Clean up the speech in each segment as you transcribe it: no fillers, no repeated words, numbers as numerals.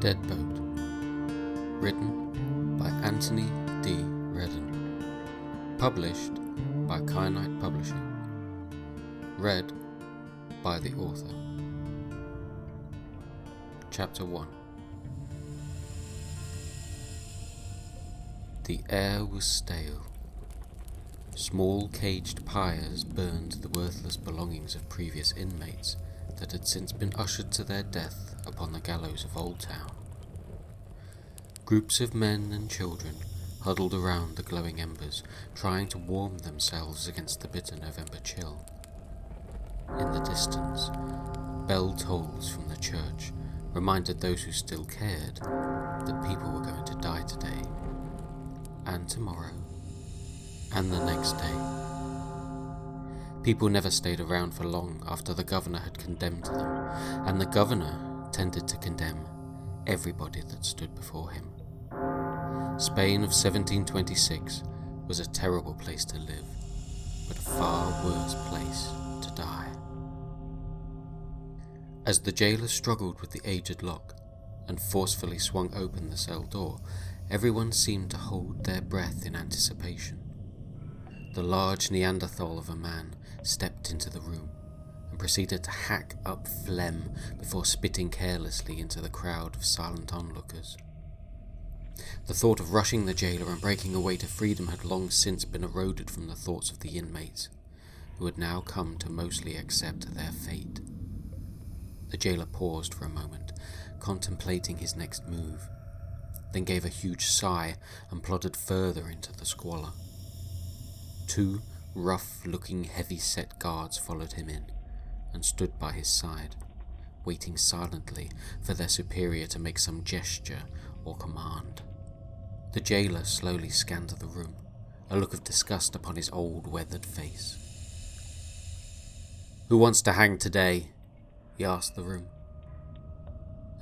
Deadboat. Written by Anthony D Redden. Published by Kyanite Publishing. Read by the author. Chapter 1. The air was stale. Small caged pyres burned the worthless belongings of previous inmates that had since been ushered to their death upon the gallows of Old Town. Groups of men and children huddled around the glowing embers, trying to warm themselves against the bitter November chill. In the distance, bell tolls from the church reminded those who still cared that people were going to die today, and tomorrow, and the next day. People never stayed around for long after the governor had condemned them, and the governor tended to condemn everybody that stood before him. Spain of 1726 was a terrible place to live, but a far worse place to die. As the jailer struggled with the aged lock and forcefully swung open the cell door, everyone seemed to hold their breath in anticipation. The large Neanderthal of a man stepped into the room and proceeded to hack up phlegm before spitting carelessly into the crowd of silent onlookers. The thought of rushing the jailer and breaking away to freedom had long since been eroded from the thoughts of the inmates, who had now come to mostly accept their fate. The jailer paused for a moment, contemplating his next move, then gave a huge sigh and plodded further into the squalor. 2 rough-looking, heavy-set guards followed him in and stood by his side, waiting silently for their superior to make some gesture or command. The jailer slowly scanned the room, a look of disgust upon his old, weathered face. "Who wants to hang today?" he asked the room.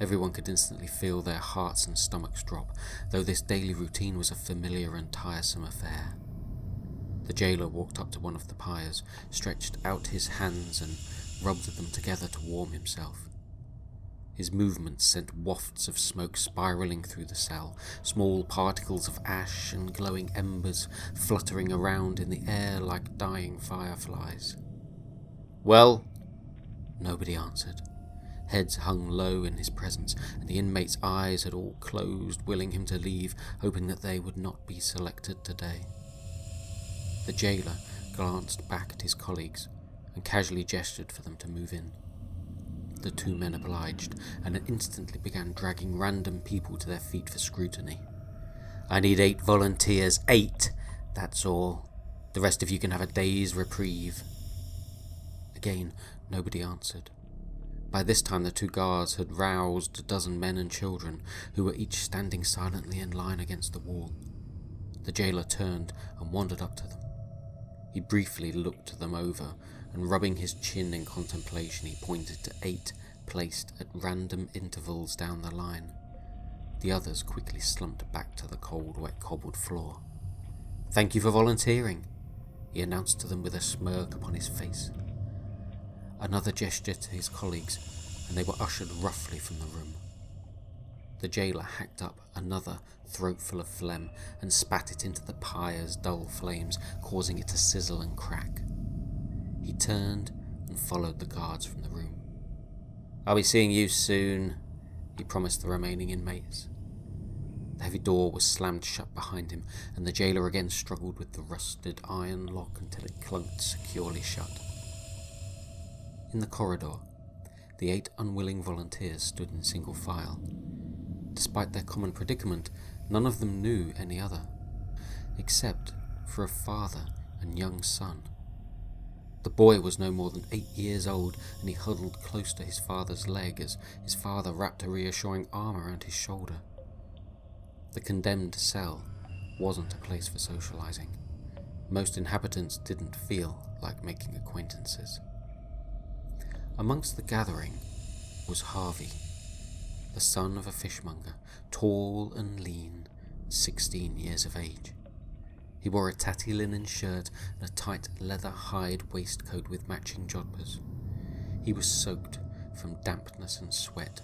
Everyone could instantly feel their hearts and stomachs drop, though this daily routine was a familiar and tiresome affair. The jailer walked up to one of the pyres, stretched out his hands and rubbed them together to warm himself. His movements sent wafts of smoke spiralling through the cell, small particles of ash and glowing embers fluttering around in the air like dying fireflies. "Well?" Nobody answered. Heads hung low in his presence, and the inmates' eyes had all closed, willing him to leave, hoping that they would not be selected today. The jailer glanced back at his colleagues and casually gestured for them to move in. The 2 men obliged, and instantly began dragging random people to their feet for scrutiny. "I need 8 volunteers, 8! That's all. The rest of you can have a day's reprieve." Again, nobody answered. By this time the 2 guards had roused a dozen men and children, who were each standing silently in line against the wall. The jailer turned and wandered up to them. He briefly looked them over, and rubbing his chin in contemplation, he pointed to 8 placed at random intervals down the line. The others quickly slumped back to the cold, wet, cobbled floor. "Thank you for volunteering," he announced to them with a smirk upon his face. Another gesture to his colleagues, and they were ushered roughly from the room. The jailer hacked up another throatful of phlegm and spat it into the pyre's dull flames, causing it to sizzle and crack. He turned and followed the guards from the room. "I'll be seeing you soon," he promised the remaining inmates. The heavy door was slammed shut behind him, and the jailer again struggled with the rusted iron lock until it clunked securely shut. In the corridor, the 8 unwilling volunteers stood in single file. Despite their common predicament, none of them knew any other, except for a father and young son. The boy was no more than 8 years old, and he huddled close to his father's leg as his father wrapped a reassuring arm around his shoulder. The condemned cell wasn't a place for socializing. Most inhabitants didn't feel like making acquaintances. Amongst the gathering was Harvey, the son of a fishmonger, tall and lean, 16 years of age. He wore a tatty linen shirt and a tight leather hide waistcoat with matching jodhpurs. He was soaked from dampness and sweat,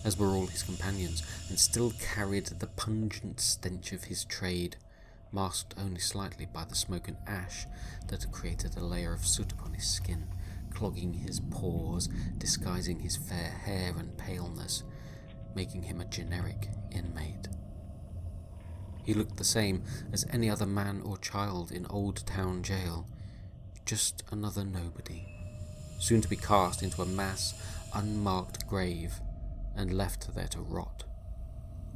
as were all his companions, and still carried the pungent stench of his trade, masked only slightly by the smoke and ash that had created a layer of soot upon his skin, clogging his pores, disguising his fair hair and paleness, making him a generic inmate. He looked the same as any other man or child in Old Town Jail, just another nobody, soon to be cast into a mass, unmarked grave and left there to rot.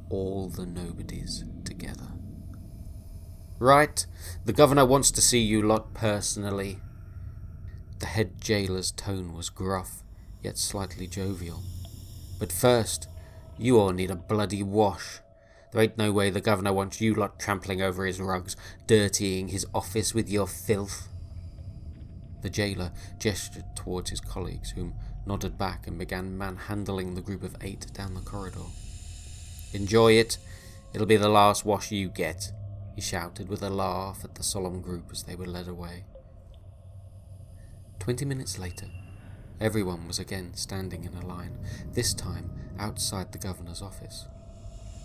All the nobodies together. "Right, the governor wants to see you lot personally." The head jailer's tone was gruff, yet slightly jovial. "But first, you all need a bloody wash. There ain't no way the governor wants you lot trampling over his rugs, dirtying his office with your filth." The jailer gestured towards his colleagues, whom nodded back and began manhandling the group of 8 down the corridor. "Enjoy it. It'll be the last wash you get," he shouted with a laugh at the solemn group as they were led away. 20 minutes later, everyone was again standing in a line, this time outside the governor's office.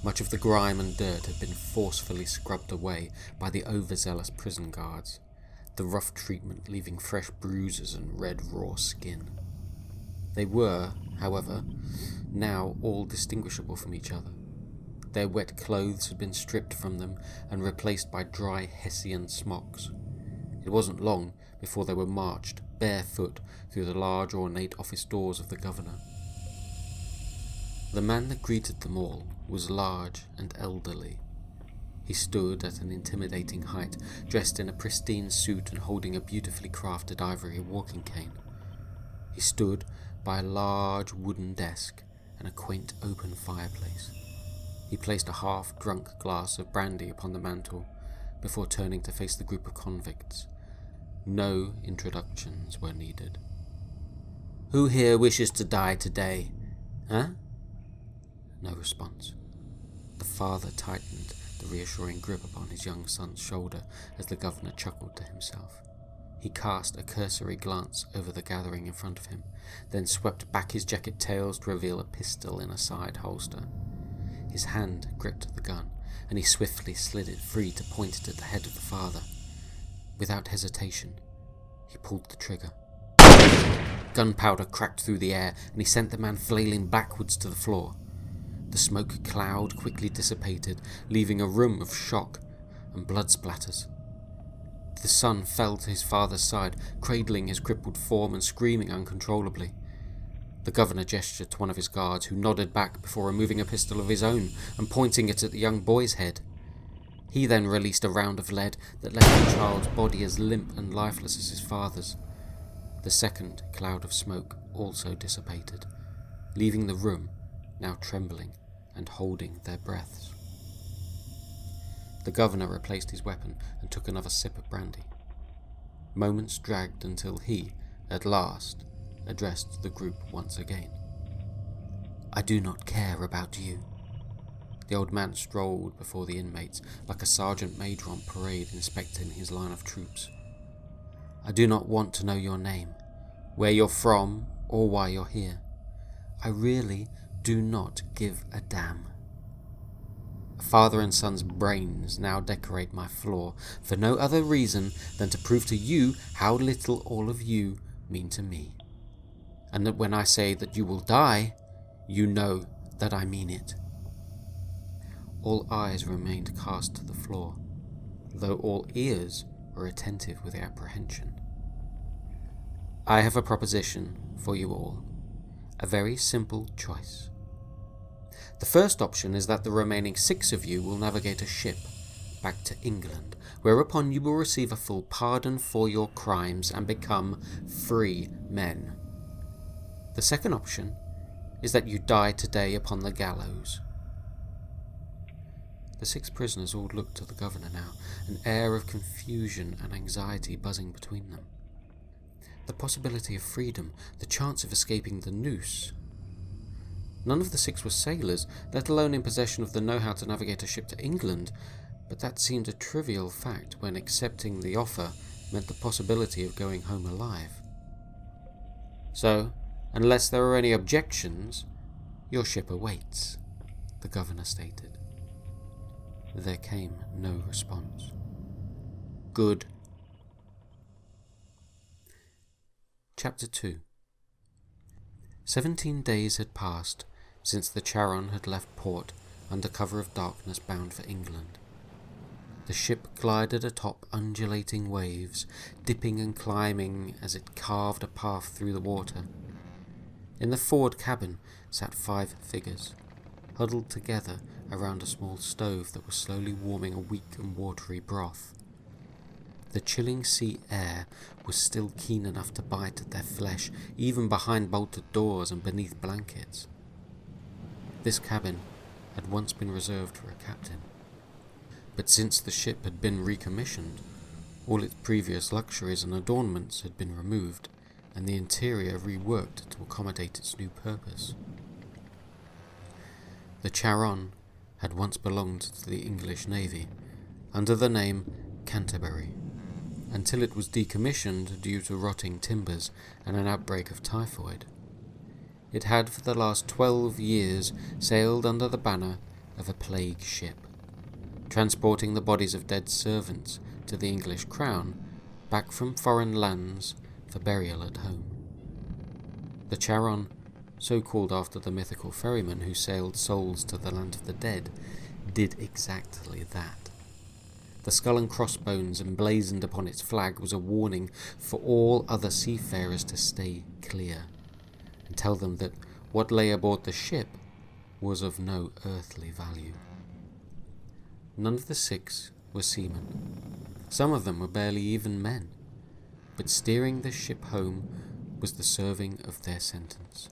Much of the grime and dirt had been forcefully scrubbed away by the overzealous prison guards, the rough treatment leaving fresh bruises and red raw skin. They were, however, now all distinguishable from each other. Their wet clothes had been stripped from them and replaced by dry Hessian smocks. It wasn't long before they were marched barefoot through the large ornate office doors of the governor. The man that greeted them all was large and elderly. He stood at an intimidating height, dressed in a pristine suit and holding a beautifully crafted ivory walking cane. He stood by a large wooden desk and a quaint open fireplace. He placed a half-drunk glass of brandy upon the mantel before turning to face the group of convicts. No introductions were needed. "Who here wishes to die today? Huh?" No response. The father tightened the reassuring grip upon his young son's shoulder as the governor chuckled to himself. He cast a cursory glance over the gathering in front of him, then swept back his jacket tails to reveal a pistol in a side holster. His hand gripped the gun, and he swiftly slid it free to point it at the head of the father. Without hesitation, he pulled the trigger. Gunpowder cracked through the air, and he sent the man flailing backwards to the floor. The smoke cloud quickly dissipated, leaving a room of shock and blood splatters. The son fell to his father's side, cradling his crippled form and screaming uncontrollably. The governor gestured to one of his guards, who nodded back before removing a pistol of his own and pointing it at the young boy's head. He then released a round of lead that left the child's body as limp and lifeless as his father's. The second cloud of smoke also dissipated, leaving the room now trembling and holding their breaths. The governor replaced his weapon and took another sip of brandy. Moments dragged until he, at last, addressed the group once again. "I do not care about you." The old man strolled before the inmates like a sergeant major on parade inspecting his line of troops. "I do not want to know your name, where you're from, or why you're here. I really do not give a damn. A father and son's brains now decorate my floor for no other reason than to prove to you how little all of you mean to me. And that when I say that you will die, you know that I mean it." All eyes remained cast to the floor, though all ears were attentive with apprehension. "I have a proposition for you all. A very simple choice. The first option is that the remaining 6 of you will navigate a ship back to England, whereupon you will receive a full pardon for your crimes and become free men. The second option is that you die today upon the gallows." The 6 prisoners all looked to the governor now, an air of confusion and anxiety buzzing between them. The possibility of freedom, the chance of escaping the noose. None of the 6 were sailors, let alone in possession of the know-how to navigate a ship to England, but that seemed a trivial fact when accepting the offer meant the possibility of going home alive. So, unless there are any objections, "Your ship awaits," the governor stated. There came no response. "Good." Chapter 2. 17 days had passed since the Charon had left port under cover of darkness bound for England. The ship glided atop undulating waves, dipping and climbing as it carved a path through the water. In the forward cabin sat 5 figures, huddled together around a small stove that was slowly warming a weak and watery broth. The chilling sea air was still keen enough to bite at their flesh, even behind bolted doors and beneath blankets. This cabin had once been reserved for a captain, but since the ship had been recommissioned, all its previous luxuries and adornments had been removed, and the interior reworked to accommodate its new purpose. The Charon had once belonged to the English Navy, under the name Canterbury, until it was decommissioned due to rotting timbers and an outbreak of typhoid. It had for the last 12 years sailed under the banner of a plague ship, transporting the bodies of dead servants to the English crown back from foreign lands for burial at home. The Charon, so called after the mythical ferryman who sailed souls to the land of the dead, did exactly that. The skull and crossbones emblazoned upon its flag was a warning for all other seafarers to stay clear, and tell them that what lay aboard the ship was of no earthly value. None of the 6 were seamen. Some of them were barely even men, but steering the ship home was the serving of their sentence.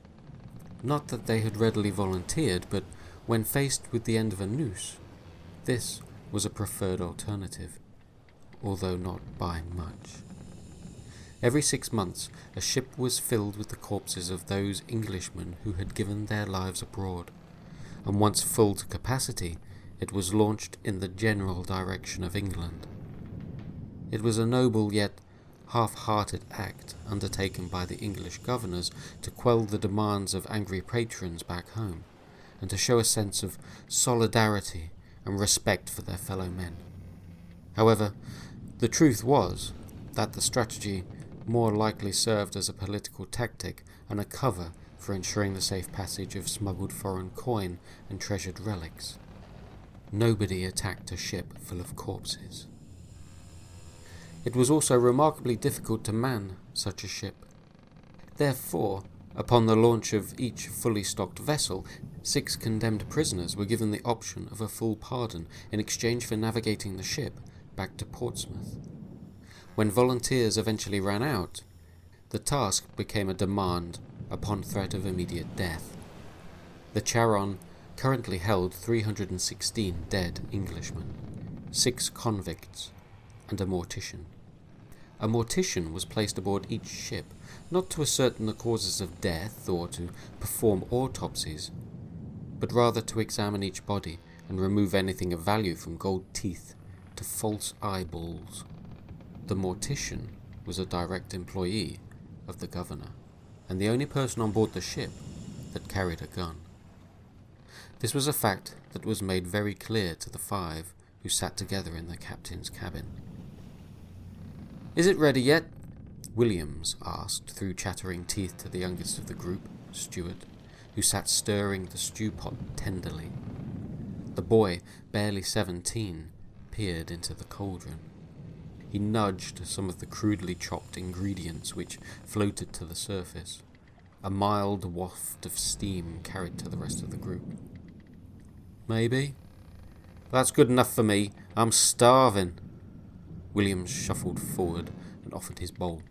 Not that they had readily volunteered, but when faced with the end of a noose, this was a preferred alternative, although not by much. Every 6 months, a ship was filled with the corpses of those Englishmen who had given their lives abroad, and once full to capacity, it was launched in the general direction of England. It was a noble yet half-hearted act undertaken by the English governors to quell the demands of angry patrons back home, and to show a sense of solidarity and respect for their fellow men. However, the truth was that the strategy more likely served as a political tactic and a cover for ensuring the safe passage of smuggled foreign coin and treasured relics. Nobody attacked a ship full of corpses. It was also remarkably difficult to man such a ship. Therefore, upon the launch of each fully stocked vessel, 6 condemned prisoners were given the option of a full pardon in exchange for navigating the ship back to Portsmouth. When volunteers eventually ran out, the task became a demand upon threat of immediate death. The Charon currently held 316 dead Englishmen, 6 convicts, and a mortician. A mortician was placed aboard each ship, not to ascertain the causes of death or to perform autopsies, but rather to examine each body and remove anything of value from gold teeth to false eyeballs. The mortician was a direct employee of the governor, and the only person on board the ship that carried a gun. This was a fact that was made very clear to the 5 who sat together in the captain's cabin. "Is it ready yet?" Williams asked through chattering teeth to the youngest of the group, Stuart, who sat stirring the stew pot tenderly. The boy, barely 17, peered into the cauldron. He nudged some of the crudely chopped ingredients which floated to the surface. A mild waft of steam carried to the rest of the group. "Maybe. That's good enough for me. I'm starving." Williams shuffled forward and offered his bowl.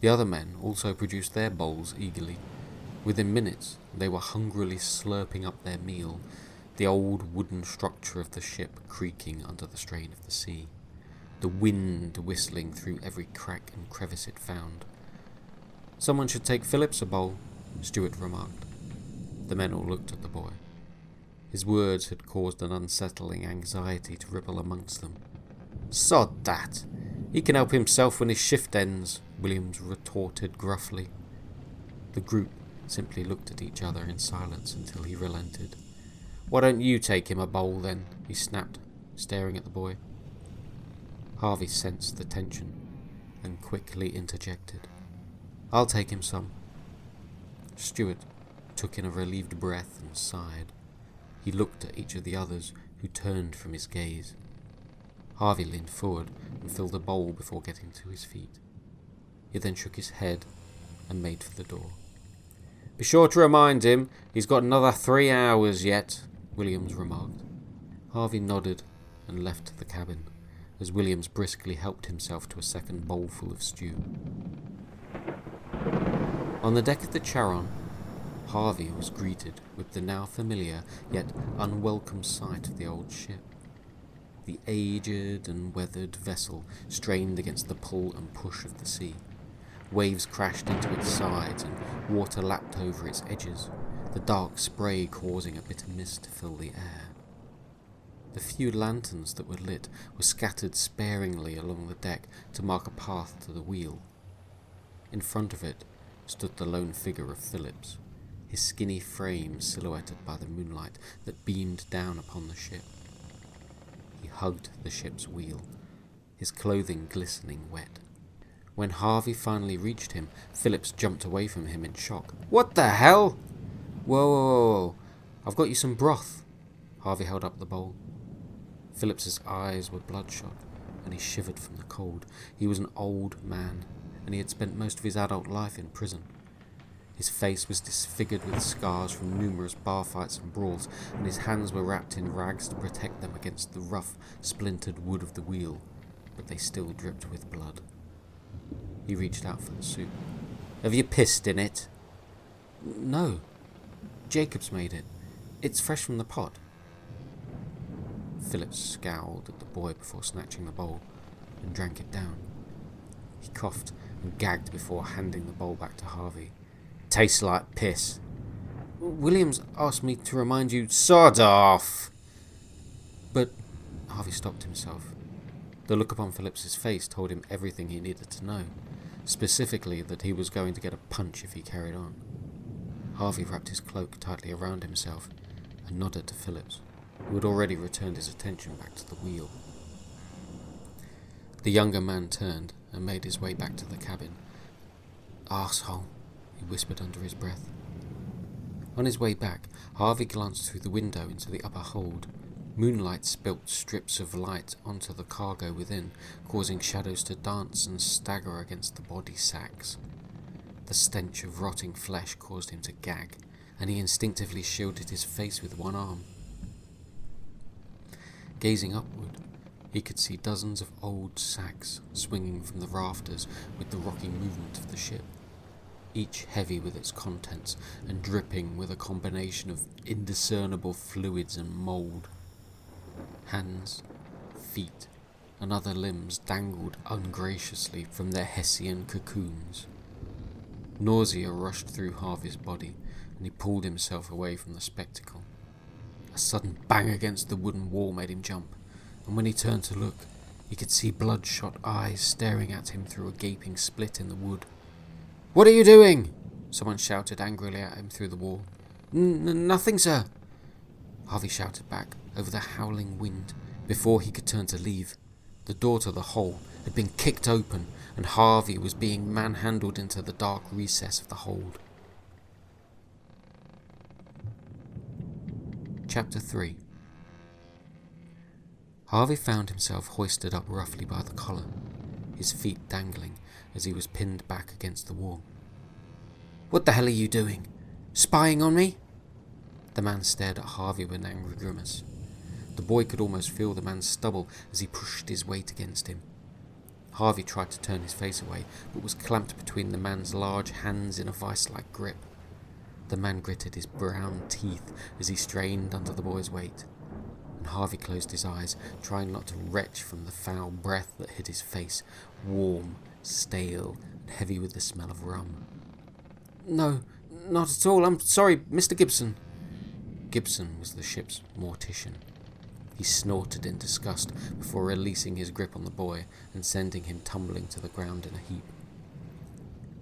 The other men also produced their bowls eagerly. Within minutes, they were hungrily slurping up their meal, the old wooden structure of the ship creaking under the strain of the sea, the wind whistling through every crack and crevice it found. "Someone should take Phillips a bowl," Stuart remarked. The men all looked at the boy. His words had caused an unsettling anxiety to ripple amongst them. "Sod that! He can help himself when his shift ends," Williams retorted gruffly. The group simply looked at each other in silence until he relented. "Why don't you take him a bowl then?" he snapped, staring at the boy. Harvey sensed the tension and quickly interjected. "I'll take him some." Stuart took in a relieved breath and sighed. He looked at each of the others, who turned from his gaze. Harvey leaned forward and filled a bowl before getting to his feet. He then shook his head and made for the door. "Be sure to remind him he's got another 3 hours yet," Williams remarked. Harvey nodded and left the cabin, as Williams briskly helped himself to a second bowlful of stew. On the deck of the Charon, Harvey was greeted with the now familiar yet unwelcome sight of the old ship. The aged and weathered vessel strained against the pull and push of the sea. Waves crashed into its sides and water lapped over its edges, the dark spray causing a bitter mist to fill the air. The few lanterns that were lit were scattered sparingly along the deck to mark a path to the wheel. In front of it stood the lone figure of Phillips, his skinny frame silhouetted by the moonlight that beamed down upon the ship. He hugged the ship's wheel, his clothing glistening wet. When Harvey finally reached him, Phillips jumped away from him in shock. "What the hell?" Whoa. I've got you some broth." Harvey held up the bowl. Phillips's eyes were bloodshot, and he shivered from the cold. He was an old man, and he had spent most of his adult life in prison. His face was disfigured with scars from numerous bar fights and brawls, and his hands were wrapped in rags to protect them against the rough, splintered wood of the wheel, but they still dripped with blood. He reached out for the soup. "Have you pissed in it?" "No. Jacob's made it. It's fresh from the pot." Phillips scowled at the boy before snatching the bowl and drank it down. He coughed and gagged before handing the bowl back to Harvey. "Tastes like piss." "Williams asked me to remind you..." "Sod off!" But Harvey stopped himself. The look upon Phillips's face told him everything he needed to know, specifically that he was going to get a punch if he carried on. Harvey wrapped his cloak tightly around himself and nodded to Phillips, who had already returned his attention back to the wheel. The younger man turned and made his way back to the cabin. "Arsehole," he whispered under his breath. On his way back, Harvey glanced through the window into the upper hold. Moonlight spilt strips of light onto the cargo within, causing shadows to dance and stagger against the body sacks. The stench of rotting flesh caused him to gag, and he instinctively shielded his face with one arm. Gazing upward, he could see dozens of old sacks swinging from the rafters with the rocking movement of the ship, each heavy with its contents and dripping with a combination of indiscernible fluids and mould. Hands, feet, and other limbs dangled ungraciously from their Hessian cocoons. Nausea rushed through Harvey's body, and he pulled himself away from the spectacle. A sudden bang against the wooden wall made him jump, and when he turned to look, he could see bloodshot eyes staring at him through a gaping split in the wood. "What are you doing?" someone shouted angrily at him through the wall. Nothing, sir," Harvey shouted back over the howling wind. Before he could turn to leave, the door to the hole had been kicked open, and Harvey was being manhandled into the dark recess of the hold. Chapter 3. Harvey found himself hoisted up roughly by the collar, his feet dangling as he was pinned back against the wall. "What the hell are you doing? Spying on me?" The man stared at Harvey with an angry grimace. The boy could almost feel the man's stubble as he pushed his weight against him. Harvey tried to turn his face away, but was clamped between the man's large hands in a vice-like grip. The man gritted his brown teeth as he strained under the boy's weight, and Harvey closed his eyes, trying not to retch from the foul breath that hit his face, warm, stale, and heavy with the smell of rum. "No, not at all. I'm sorry, Mr. Gibson." Gibson was the ship's mortician. He snorted in disgust before releasing his grip on the boy and sending him tumbling to the ground in a heap.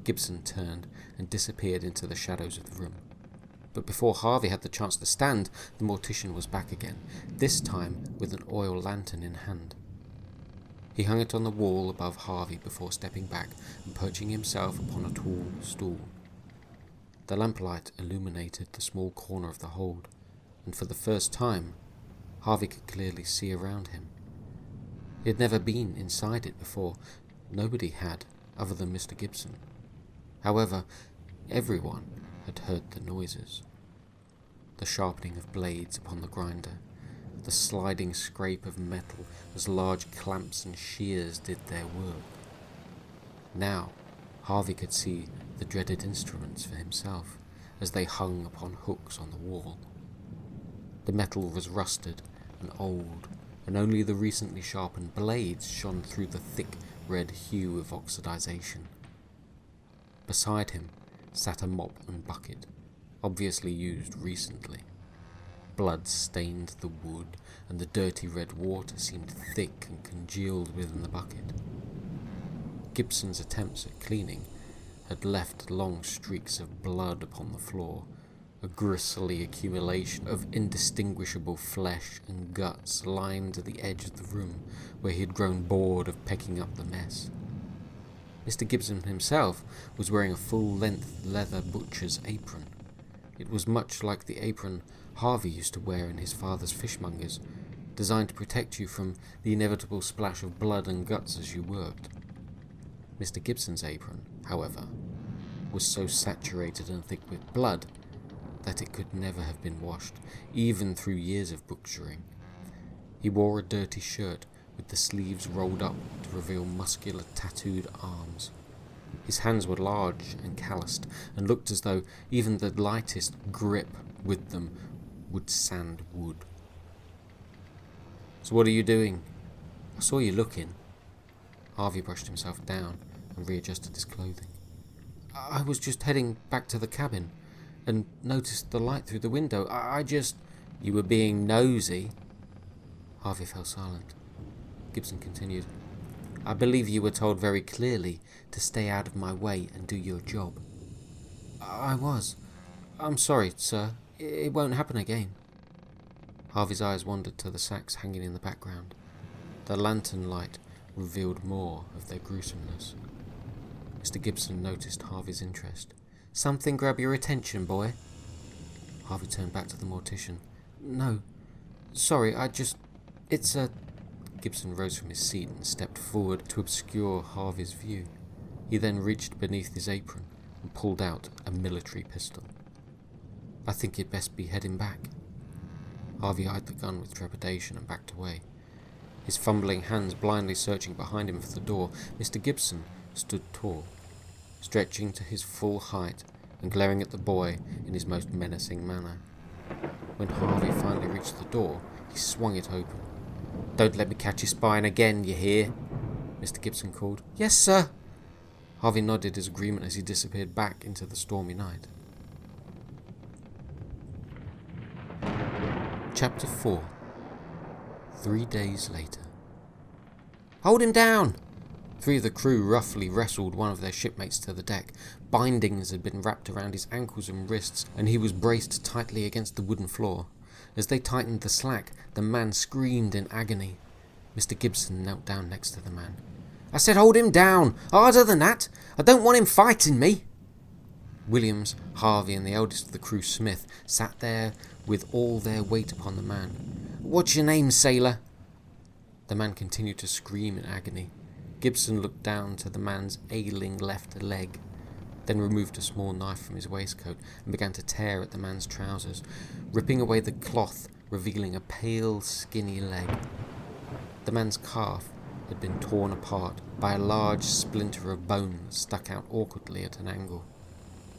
Gibson turned and disappeared into the shadows of the room. But before Harvey had the chance to stand, the mortician was back again, this time with an oil lantern in hand. He hung it on the wall above Harvey before stepping back and perching himself upon a tall stool. The lamplight illuminated the small corner of the hold, and for the first time, Harvey could clearly see around him. He had never been inside it before. Nobody had, other than Mr. Gibson. However, everyone had heard the noises. The sharpening of blades upon the grinder, the sliding scrape of metal as large clamps and shears did their work. Now, Harvey could see the dreaded instruments for himself as they hung upon hooks on the wall. The metal was rusted and old, and only the recently sharpened blades shone through the thick red hue of oxidization. Beside him sat a mop and bucket, obviously used recently. Blood stained the wood, and the dirty red water seemed thick and congealed within the bucket. Gibson's attempts at cleaning had left long streaks of blood upon the floor, a gristly accumulation of indistinguishable flesh and guts lined the edge of the room where he had grown bored of pecking up the mess. Mr. Gibson himself was wearing a full-length leather butcher's apron. It was much like the apron Harvey used to wear in his father's fishmongers, designed to protect you from the inevitable splash of blood and guts as you worked. Mr. Gibson's apron, however, was so saturated and thick with blood that it could never have been washed, even through years of butchering. He wore a dirty shirt with the sleeves rolled up to reveal muscular, tattooed arms. His hands were large and calloused, and looked as though even the lightest grip with them would sand wood. "So what are you doing? I saw you looking." Harvey brushed himself down and readjusted his clothing. "I was just heading back to the cabin and noticed the light through the window. I just..." "You were being nosy?" Harvey fell silent. Gibson continued. "I believe you were told very clearly to stay out of my way and do your job." "I was. I'm sorry, sir. It won't happen again." Harvey's eyes wandered to the sacks hanging in the background. The lantern light revealed more of their gruesomeness. Mr. Gibson noticed Harvey's interest. "Something grab your attention, boy?" Harvey turned back to the mortician. "No. Sorry, it's a..." Gibson rose from his seat and stepped forward to obscure Harvey's view. He then reached beneath his apron and pulled out a military pistol. "I think you'd best be heading back." Harvey eyed the gun with trepidation and backed away. His fumbling hands blindly searching behind him for the door, Mr. Gibson stood tall, stretching to his full height and glaring at the boy in his most menacing manner. When Harvey finally reached the door, he swung it open. "Don't let me catch you spying again, you hear?" Mr. Gibson called. "Yes, sir." Harvey nodded his agreement as he disappeared back into the stormy night. Chapter 4. 3 days later. "Hold him down!" 3 of the crew roughly wrestled one of their shipmates to the deck. Bindings had been wrapped around his ankles and wrists, and he was braced tightly against the wooden floor. As they tightened the slack, the man screamed in agony. Mr. Gibson knelt down next to the man. "I said hold him down! Harder than that! I don't want him fighting me!" Williams, Harvey, and the eldest of the crew, Smith, sat there with all their weight upon the man. "What's your name, sailor?" The man continued to scream in agony. Gibson looked down to the man's ailing left leg, then removed a small knife from his waistcoat and began to tear at the man's trousers, ripping away the cloth, revealing a pale, skinny leg. The man's calf had been torn apart by a large splinter of bone that stuck out awkwardly at an angle.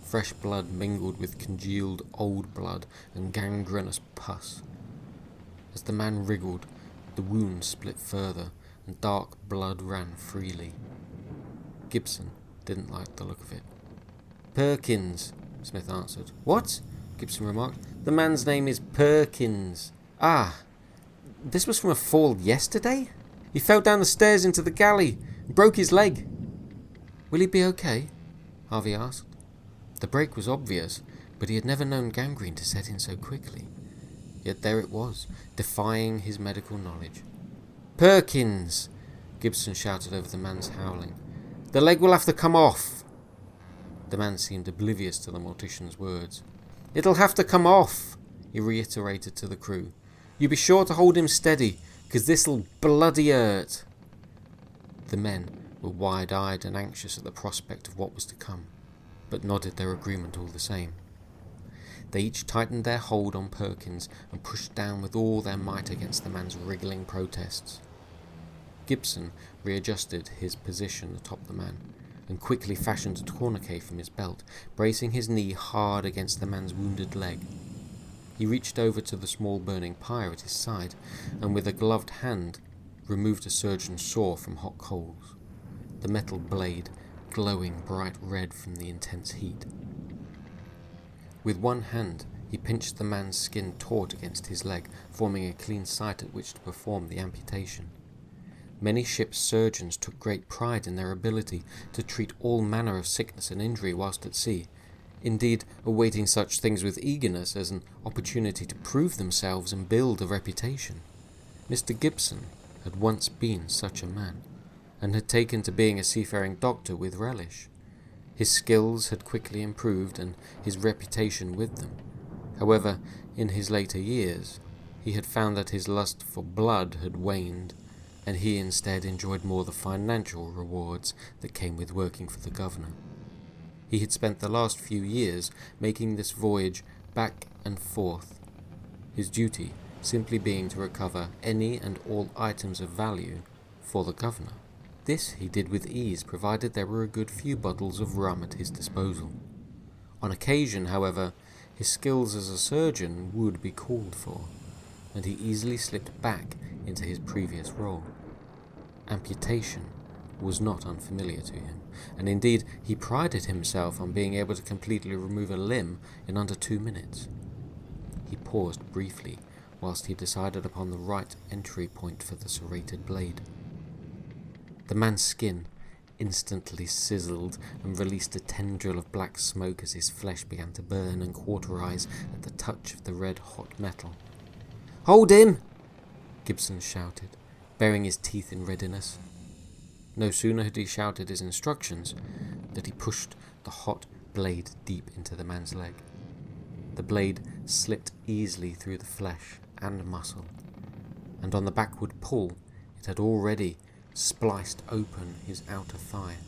Fresh blood mingled with congealed old blood and gangrenous pus. As the man wriggled, the wound split further and dark blood ran freely. Gibson didn't like the look of it. "Perkins," Smith answered. "What?" Gibson remarked. "The man's name is Perkins." "Ah, this was from a fall yesterday? He fell down the stairs into the galley and broke his leg." "Will he be okay?" Harvey asked. The break was obvious, but he had never known gangrene to set in so quickly. Yet there it was, defying his medical knowledge. "Perkins!" Gibson shouted over the man's howling. "The leg will have to come off!" The man seemed oblivious to the mortician's words. "It'll have to come off," he reiterated to the crew. "You be sure to hold him steady, 'cause this'll bloody hurt." The men were wide-eyed and anxious at the prospect of what was to come, but nodded their agreement all the same. They each tightened their hold on Perkins and pushed down with all their might against the man's wriggling protests. Gibson readjusted his position atop the man and quickly fashioned a tourniquet from his belt, bracing his knee hard against the man's wounded leg. He reached over to the small burning pyre at his side and with a gloved hand removed a surgeon's saw from hot coals, the metal blade glowing bright red from the intense heat. With one hand, he pinched the man's skin taut against his leg, forming a clean site at which to perform the amputation. Many ship's surgeons took great pride in their ability to treat all manner of sickness and injury whilst at sea, indeed awaiting such things with eagerness as an opportunity to prove themselves and build a reputation. Mr. Gibson had once been such a man, and had taken to being a seafaring doctor with relish. His skills had quickly improved and his reputation with them. However, in his later years, he had found that his lust for blood had waned, and he instead enjoyed more the financial rewards that came with working for the governor. He had spent the last few years making this voyage back and forth, his duty simply being to recover any and all items of value for the governor. This he did with ease, provided there were a good few bottles of rum at his disposal. On occasion, however, his skills as a surgeon would be called for, and he easily slipped back into his previous role. Amputation was not unfamiliar to him, and indeed he prided himself on being able to completely remove a limb in under 2 minutes. He paused briefly whilst he decided upon the right entry point for the serrated blade. The man's skin instantly sizzled and released a tendril of black smoke as his flesh began to burn and cauterize at the touch of the red-hot metal. "Hold him!" Gibson shouted, baring his teeth in readiness. No sooner had he shouted his instructions than he pushed the hot blade deep into the man's leg. The blade slipped easily through the flesh and muscle, and on the backward pull it had already spliced open his outer thigh,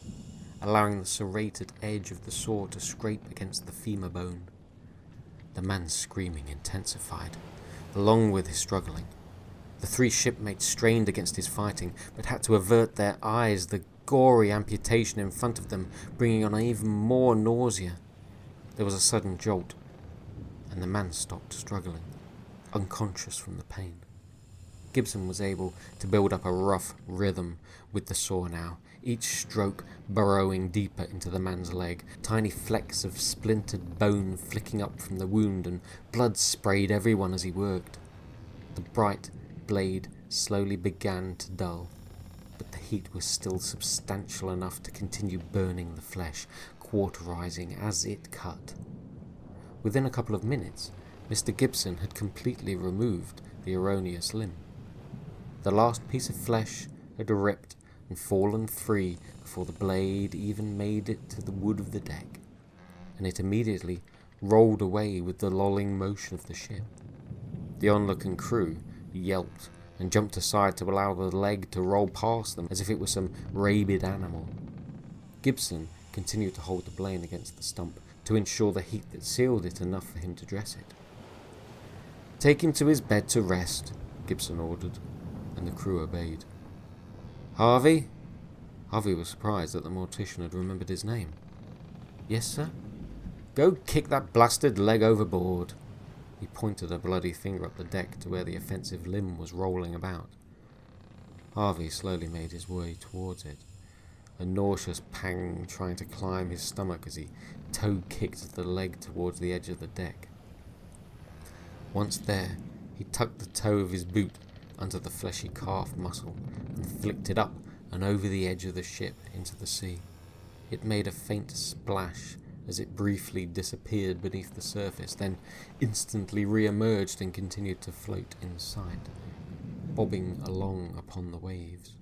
allowing the serrated edge of the saw to scrape against the femur bone. The man's screaming intensified, along with his struggling. The 3 shipmates strained against his fighting, but had to avert their eyes, the gory amputation in front of them bringing on even more nausea. There was a sudden jolt, and the man stopped struggling, unconscious from the pain. Gibson was able to build up a rough rhythm with the saw now, each stroke burrowing deeper into the man's leg, tiny flecks of splintered bone flicking up from the wound, and blood sprayed everyone as he worked. The bright blade slowly began to dull, but the heat was still substantial enough to continue burning the flesh, cauterizing as it cut. Within a couple of minutes, Mr. Gibson had completely removed the erroneous limb. The last piece of flesh had ripped and fallen free before the blade even made it to the wood of the deck, and it immediately rolled away with the lolling motion of the ship. The onlooking crew yelped and jumped aside to allow the leg to roll past them as if it was some rabid animal. Gibson continued to hold the blade against the stump to ensure the heat that sealed it enough for him to dress it. "Take him to his bed to rest," Gibson ordered, and the crew obeyed. "Harvey?" Harvey was surprised that the mortician had remembered his name. "Yes, sir?" "Go kick that blasted leg overboard." He pointed a bloody finger up the deck to where the offensive limb was rolling about. Harvey slowly made his way towards it, a nauseous pang trying to climb his stomach as he toe-kicked the leg towards the edge of the deck. Once there, he tucked the toe of his boot under the fleshy calf muscle and flicked it up and over the edge of the ship into the sea. It made a faint splash as it briefly disappeared beneath the surface, then instantly re-emerged and continued to float in sight, bobbing along upon the waves.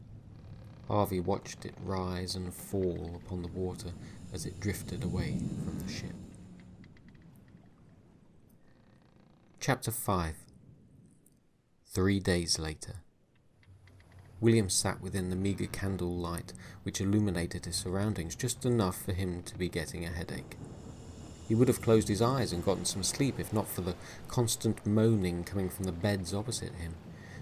Harvey watched it rise and fall upon the water as it drifted away from the ship. Chapter 5. 3 days later. William sat within the meagre candle light which illuminated his surroundings just enough for him to be getting a headache. He would have closed his eyes and gotten some sleep if not for the constant moaning coming from the beds opposite him.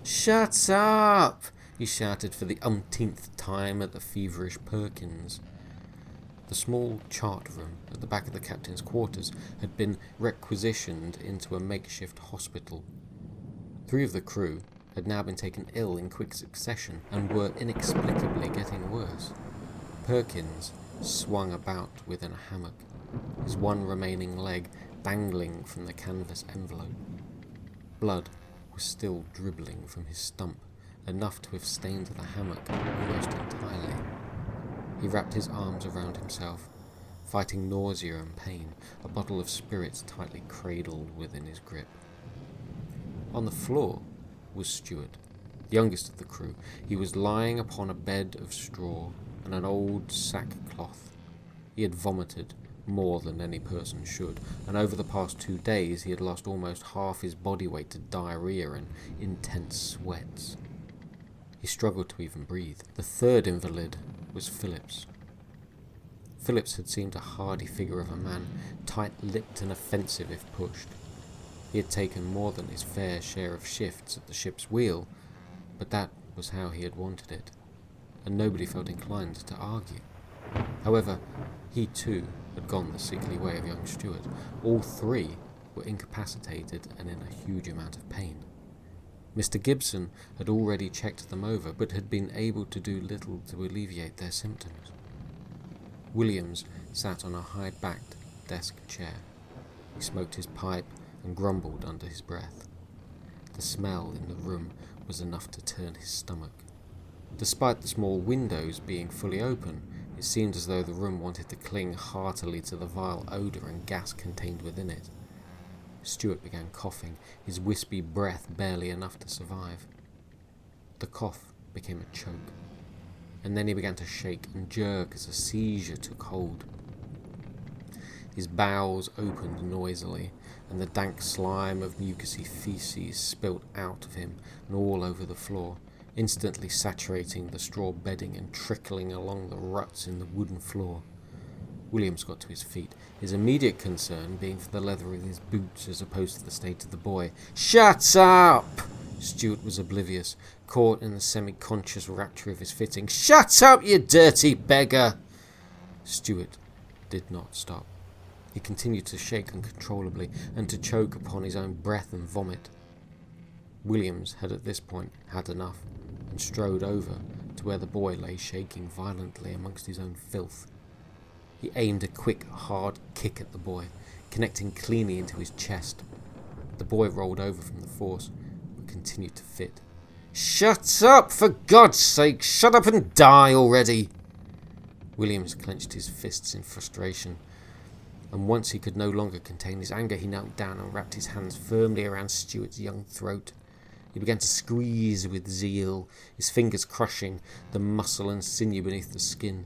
"Shut up!" he shouted for the umpteenth time at the feverish Perkins. The small chart room at the back of the captain's quarters had been requisitioned into a makeshift hospital. 3 of the crew had now been taken ill in quick succession and were inexplicably getting worse. Perkins swung about within a hammock, his one remaining leg dangling from the canvas envelope. Blood was still dribbling from his stump, enough to have stained the hammock almost entirely. He wrapped his arms around himself, fighting nausea and pain, a bottle of spirits tightly cradled within his grip. On the floor was Stuart, the youngest of the crew. He was lying upon a bed of straw and an old sackcloth. He had vomited more than any person should, and over the past 2 days he had lost almost half his body weight to diarrhea and intense sweats. He struggled to even breathe. The 3rd invalid was Phillips. Phillips had seemed a hardy figure of a man, tight-lipped and offensive if pushed. He had taken more than his fair share of shifts at the ship's wheel, but that was how he had wanted it, and nobody felt inclined to argue. However, he too had gone the sickly way of young Stuart. All 3 were incapacitated and in a huge amount of pain. Mr. Gibson had already checked them over, but had been able to do little to alleviate their symptoms. Williams sat on a high-backed desk chair. He smoked his pipe and grumbled under his breath. The smell in the room was enough to turn his stomach. Despite the small windows being fully open, it seemed as though the room wanted to cling heartily to the vile odour and gas contained within it. Stuart began coughing, his wispy breath barely enough to survive. The cough became a choke, and then he began to shake and jerk as a seizure took hold. His bowels opened noisily, and the dank slime of mucousy feces spilt out of him and all over the floor, instantly saturating the straw bedding and trickling along the ruts in the wooden floor. Williams got to his feet, his immediate concern being for the leather of his boots as opposed to the state of the boy. "Shut up!" Stuart was oblivious, caught in the semi-conscious rapture of his fitting. "Shut up, you dirty beggar!" Stuart did not stop. He continued to shake uncontrollably and to choke upon his own breath and vomit. Williams had at this point had enough and strode over to where the boy lay shaking violently amongst his own filth. He aimed a quick, hard kick at the boy, connecting cleanly into his chest. The boy rolled over from the force, but continued to fit. "Shut up, for God's sake! Shut up and die already!" Williams clenched his fists in frustration, and once he could no longer contain his anger, he knelt down and wrapped his hands firmly around Stuart's young throat. He began to squeeze with zeal, his fingers crushing the muscle and sinew beneath the skin.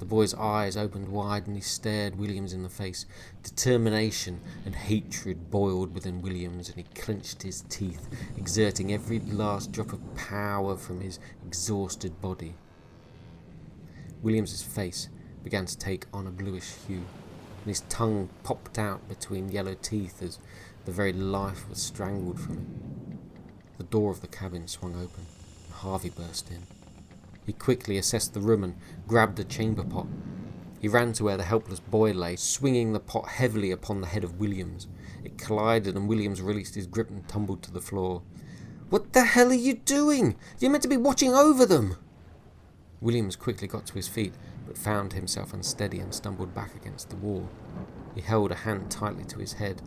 The boy's eyes opened wide and he stared Williams in the face. Determination and hatred boiled within Williams, and he clenched his teeth, exerting every last drop of power from his exhausted body. Williams's face began to take on a bluish hue, and his tongue popped out between yellow teeth as the very life was strangled from him. The door of the cabin swung open, and Harvey burst in. He quickly assessed the room and grabbed a chamber pot. He ran to where the helpless boy lay, swinging the pot heavily upon the head of Williams. It collided and Williams released his grip and tumbled to the floor. "What the hell are you doing? You're meant to be watching over them!" Williams quickly got to his feet, but found himself unsteady and stumbled back against the wall. He held a hand tightly to his head,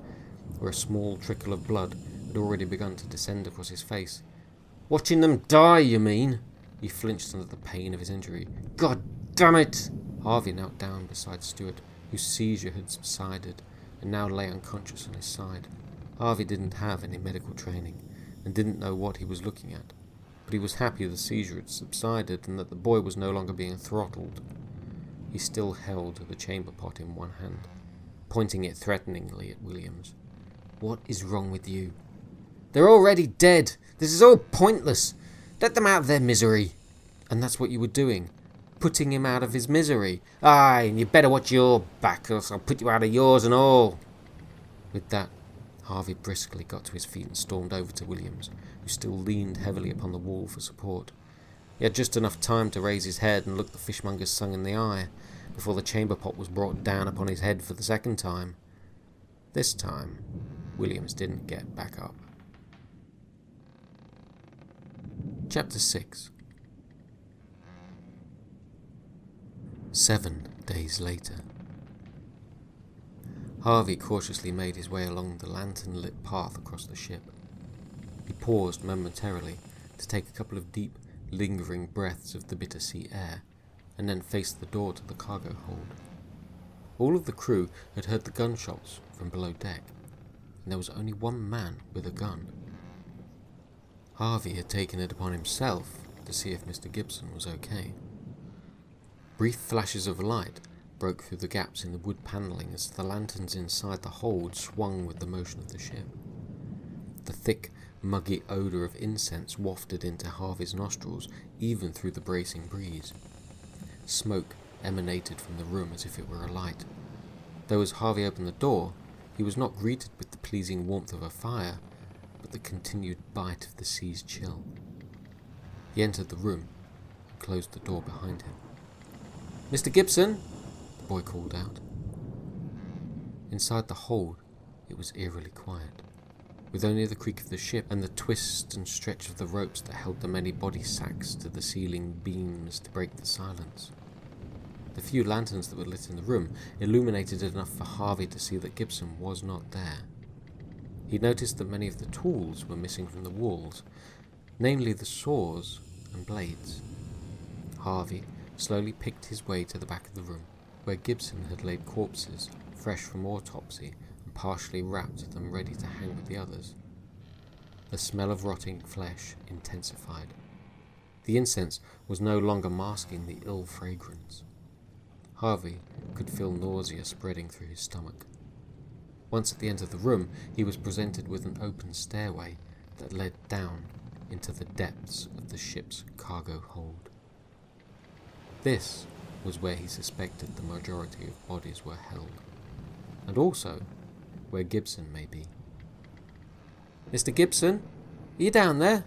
where a small trickle of blood had already begun to descend across his face. "Watching them die, you mean?" He flinched under the pain of his injury. "God damn it!" Harvey knelt down beside Stuart, whose seizure had subsided and now lay unconscious on his side. Harvey didn't have any medical training and didn't know what he was looking at, but he was happy the seizure had subsided and that the boy was no longer being throttled. He still held the chamber pot in one hand, pointing it threateningly at Williams. "What is wrong with you?" "They're already dead. This is all pointless. Let them out of their misery." "And that's what you were doing, putting him out of his misery." "Aye, and you better watch your back, else I'll put you out of yours and all." With that, Harvey briskly got to his feet and stormed over to Williams, who still leaned heavily upon the wall for support. He had just enough time to raise his head and look the fishmonger's son in the eye, before the chamber pot was brought down upon his head for the second time. This time, Williams didn't get back up. Chapter 6. 7 days later. Harvey cautiously made his way along the lantern-lit path across the ship. He paused momentarily to take a couple of deep, lingering breaths of the bitter sea air, and then faced the door to the cargo hold. All of the crew had heard the gunshots from below deck, and there was only one man with a gun. Harvey had taken it upon himself to see if Mr. Gibson was okay. Brief flashes of light broke through the gaps in the wood panelling as the lanterns inside the hold swung with the motion of the ship. The thick, muggy odour of incense wafted into Harvey's nostrils even through the bracing breeze. Smoke emanated from the room as if it were alight, though as Harvey opened the door, he was not greeted with the pleasing warmth of a fire, but the continued bite of the sea's chill. He entered the room and closed the door behind him. "Mr. Gibson!" the boy called out. Inside the hold, it was eerily quiet, with only the creak of the ship and the twist and stretch of the ropes that held the many body sacks to the ceiling beams to break the silence. The few lanterns that were lit in the room illuminated enough for Harvey to see that Gibson was not there. He noticed that many of the tools were missing from the walls, namely the saws and blades. Harvey slowly picked his way to the back of the room, where Gibson had laid corpses, fresh from autopsy, and partially wrapped them ready to hang with the others. The smell of rotting flesh intensified. The incense was no longer masking the ill fragrance. Harvey could feel nausea spreading through his stomach. Once at the end of the room, he was presented with an open stairway that led down into the depths of the ship's cargo hold. This was where he suspected the majority of bodies were held, and also where Gibson may be. "Mr. Gibson, are you down there?"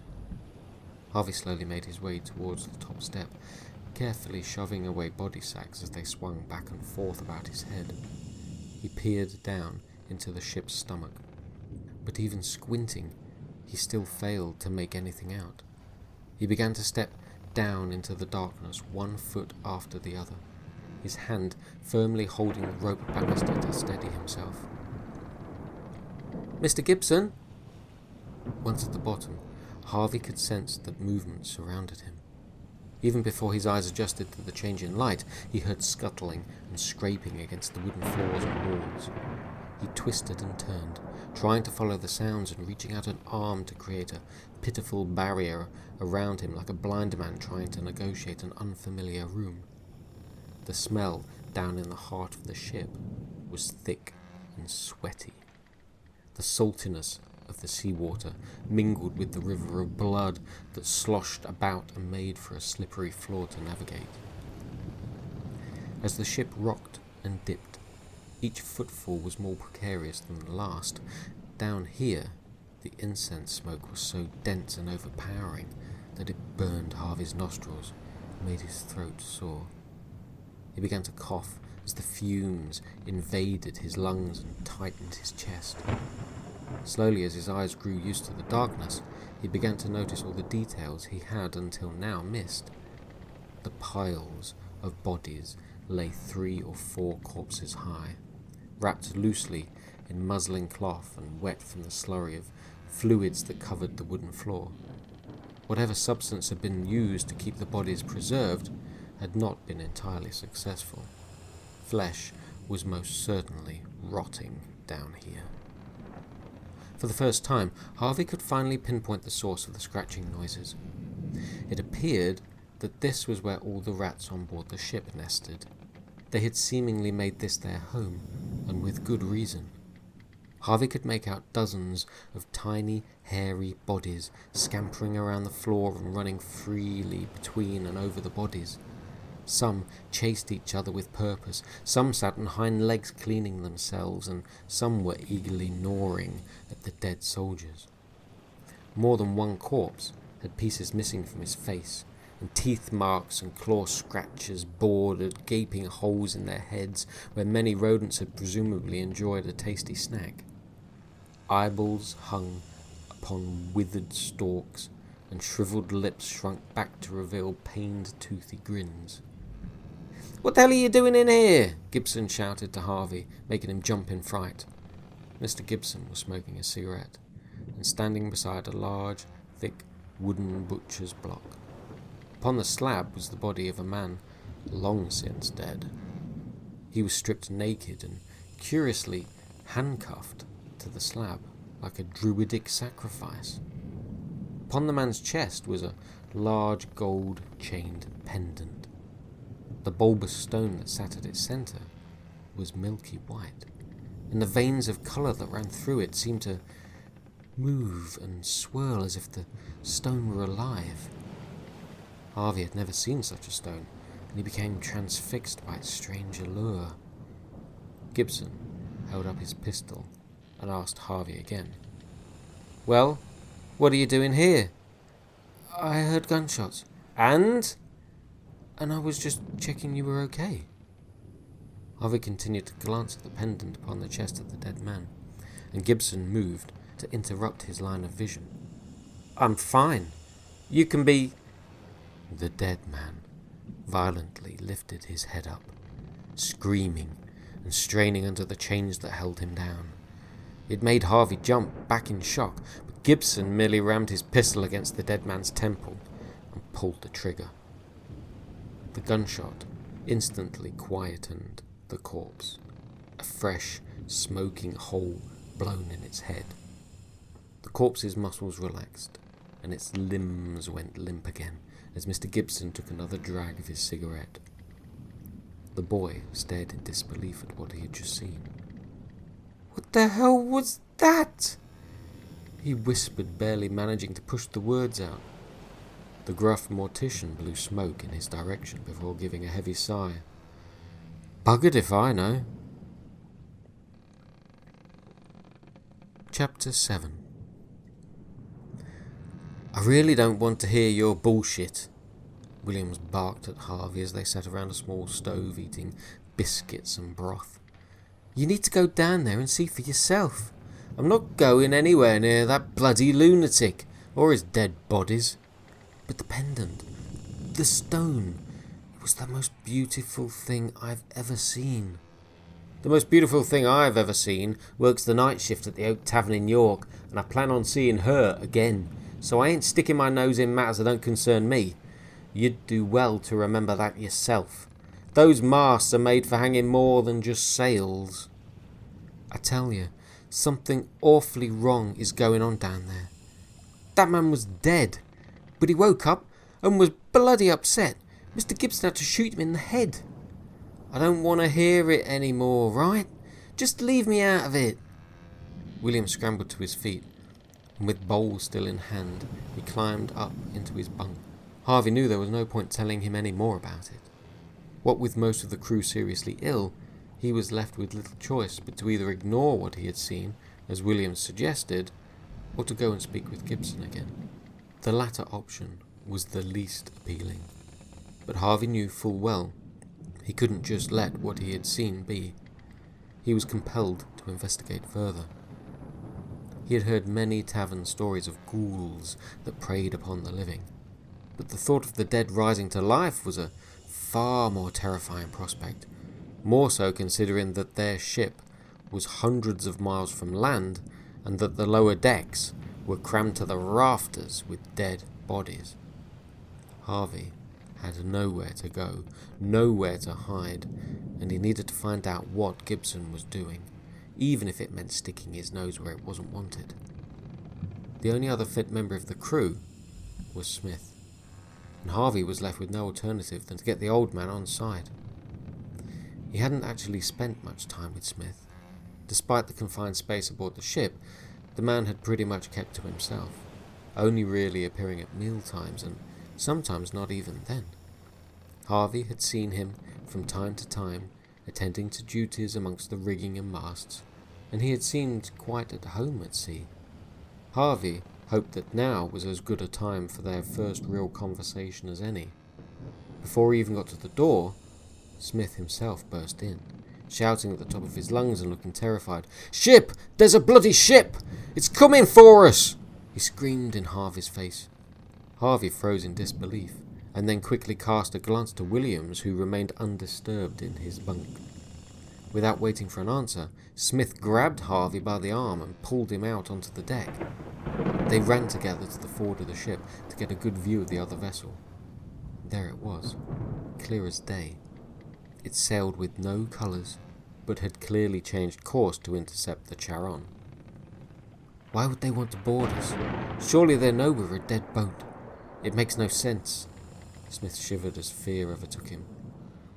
Harvey slowly made his way towards the top step, carefully shoving away body sacks as they swung back and forth about his head. He peered down into the ship's stomach, but even squinting, he still failed to make anything out. He began to step down into the darkness, one foot after the other, his hand firmly holding the rope banister to steady himself. "Mr. Gibson?" Once at the bottom, Harvey could sense that movement surrounded him. Even before his eyes adjusted to the change in light, he heard scuttling and scraping against the wooden floors and walls. He twisted and turned, trying to follow the sounds and reaching out an arm to create a pitiful barrier around him like a blind man trying to negotiate an unfamiliar room. The smell down in the heart of the ship was thick and sweaty. The saltiness of the seawater mingled with the river of blood that sloshed about and made for a slippery floor to navigate. As the ship rocked and dipped, each footfall was more precarious than the last. Down here, the incense smoke was so dense and overpowering that it burned Harvey's nostrils and made his throat sore. He began to cough as the fumes invaded his lungs and tightened his chest. Slowly, as his eyes grew used to the darkness, he began to notice all the details he had until now missed. The piles of bodies lay 3 or 4 corpses high, wrapped loosely in muslin cloth and wet from the slurry of fluids that covered the wooden floor. Whatever substance had been used to keep the bodies preserved had not been entirely successful. Flesh was most certainly rotting down here. For the first time, Harvey could finally pinpoint the source of the scratching noises. It appeared that this was where all the rats on board the ship nested. They had seemingly made this their home, and with good reason. Harvey could make out dozens of tiny, hairy bodies scampering around the floor and running freely between and over the bodies. Some chased each other with purpose, some sat on hind legs cleaning themselves, and some were eagerly gnawing at the dead soldiers. More than one corpse had pieces missing from his face, and teeth marks and claw scratches bordered gaping holes in their heads where many rodents had presumably enjoyed a tasty snack. Eyeballs hung upon withered stalks, and shriveled lips shrunk back to reveal pained, toothy grins. "What the hell are you doing in here?" Gibson shouted to Harvey, making him jump in fright. Mr. Gibson was smoking a cigarette, and standing beside a large, thick, wooden butcher's block. Upon the slab was the body of a man long since dead. He was stripped naked and curiously handcuffed to the slab like a druidic sacrifice. Upon the man's chest was a large gold-chained pendant. The bulbous stone that sat at its centre was milky white, and the veins of colour that ran through it seemed to move and swirl as if the stone were alive. Harvey had never seen such a stone, and he became transfixed by its strange allure. Gibson held up his pistol and asked Harvey again. "Well, what are you doing here?" "I heard gunshots." "And?" "And I was just checking you were okay." Harvey continued to glance at the pendant upon the chest of the dead man, and Gibson moved to interrupt his line of vision. "I'm fine. You can be—" The dead man violently lifted his head up, screaming and straining under the chains that held him down. It made Harvey jump back in shock, but Gibson merely rammed his pistol against the dead man's temple and pulled the trigger. The gunshot instantly quietened the corpse, a fresh, smoking hole blown in its head. The corpse's muscles relaxed, and its limbs went limp again as Mr. Gibson took another drag of his cigarette. The boy stared in disbelief at what he had just seen. "What the hell was that?" he whispered, barely managing to push the words out. The gruff mortician blew smoke in his direction before giving a heavy sigh. "Buggered if I know." Chapter 7. "I really don't want to hear your bullshit," Williams barked at Harvey as they sat around a small stove eating biscuits and broth. "You need to go down there and see for yourself." "I'm not going anywhere near that bloody lunatic or his dead bodies." "But the pendant, the stone, it was the most beautiful thing I've ever seen." "The most beautiful thing I've ever seen works the night shift at the Oak Tavern in York, and I plan on seeing her again, so I ain't sticking my nose in matters that don't concern me. You'd do well to remember that yourself. Those masts are made for hanging more than just sails." "I tell you, something awfully wrong is going on down there. That man was dead, but he woke up and was bloody upset. Mr. Gibson had to shoot him in the head." "I don't want to hear it any more, right? Just leave me out of it." William scrambled to his feet, and with bowl still in hand, he climbed up into his bunk. Harvey knew there was no point telling him any more about it. What with most of the crew seriously ill, he was left with little choice but to either ignore what he had seen, as Williams suggested, or to go and speak with Gibson again. The latter option was the least appealing, but Harvey knew full well he couldn't just let what he had seen be. He was compelled to investigate further. He had heard many tavern stories of ghouls that preyed upon the living, but the thought of the dead rising to life was a far more terrifying prospect, more so considering that their ship was hundreds of miles from land and that the lower decks were crammed to the rafters with dead bodies. Harvey had nowhere to go, nowhere to hide, and he needed to find out what Gibson was doing, even if it meant sticking his nose where it wasn't wanted. The only other fit member of the crew was Smith, and Harvey was left with no alternative than to get the old man on side. He hadn't actually spent much time with Smith. Despite the confined space aboard the ship, the man had pretty much kept to himself, only really appearing at meal times, and sometimes not even then. Harvey had seen him from time to time attending to duties amongst the rigging and masts, and he had seemed quite at home at sea. Harvey hoped that now was as good a time for their first real conversation as any. Before he even got to the door, Smith himself burst in, shouting at the top of his lungs and looking terrified. "Ship! There's a bloody ship! It's coming for us!" he screamed in Harvey's face. Harvey froze in disbelief, and then quickly cast a glance to Williams, who remained undisturbed in his bunk. Without waiting for an answer, Smith grabbed Harvey by the arm and pulled him out onto the deck. They ran together to the forward of the ship to get a good view of the other vessel. There it was, clear as day. It sailed with no colours, but had clearly changed course to intercept the Charon. Why would they want to board us? Surely they know we're a dead boat. It makes no sense. Smith shivered as fear overtook him.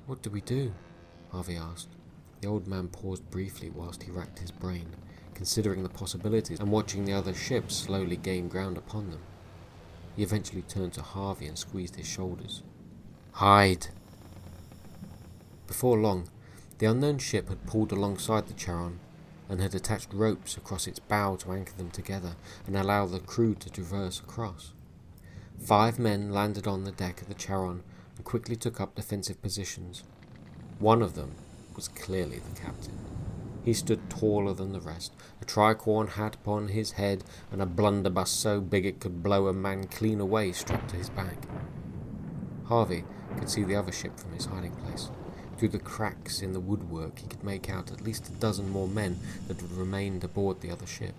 "What do we do?" Harvey asked. The old man paused briefly whilst he racked his brain, considering the possibilities and watching the other ships slowly gain ground upon them. He eventually turned to Harvey and squeezed his shoulders. "Hide!" Before long, the unknown ship had pulled alongside the Charon and had attached ropes across its bow to anchor them together and allow the crew to traverse across. 5 men landed on the deck of the Charon and quickly took up defensive positions. One of them was clearly the captain. He stood taller than the rest, a tricorn hat upon his head and a blunderbuss so big it could blow a man clean away strapped to his back. Harvey could see the other ship from his hiding place. Through the cracks in the woodwork he could make out at least a dozen more men that had remained aboard the other ship.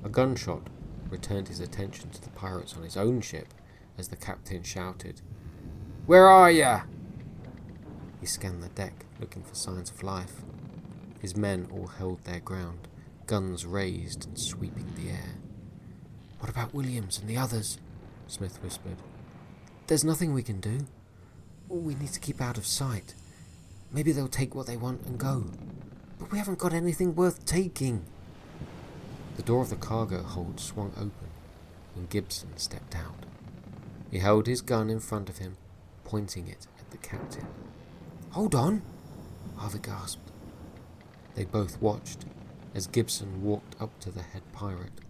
A gunshot returned his attention to the pirates on his own ship as the captain shouted, "Where are ya?" He scanned the deck, looking for signs of life. His men all held their ground, guns raised and sweeping the air. "What about Williams and the others?" Smith whispered. "There's nothing we can do. We need to keep out of sight. Maybe they'll take what they want and go. But we haven't got anything worth taking." The door of the cargo hold swung open, and Gibson stepped out. He held his gun in front of him, pointing it at the captain. "Hold on!" Harvey gasped. They both watched as Gibson walked up to the head pirate.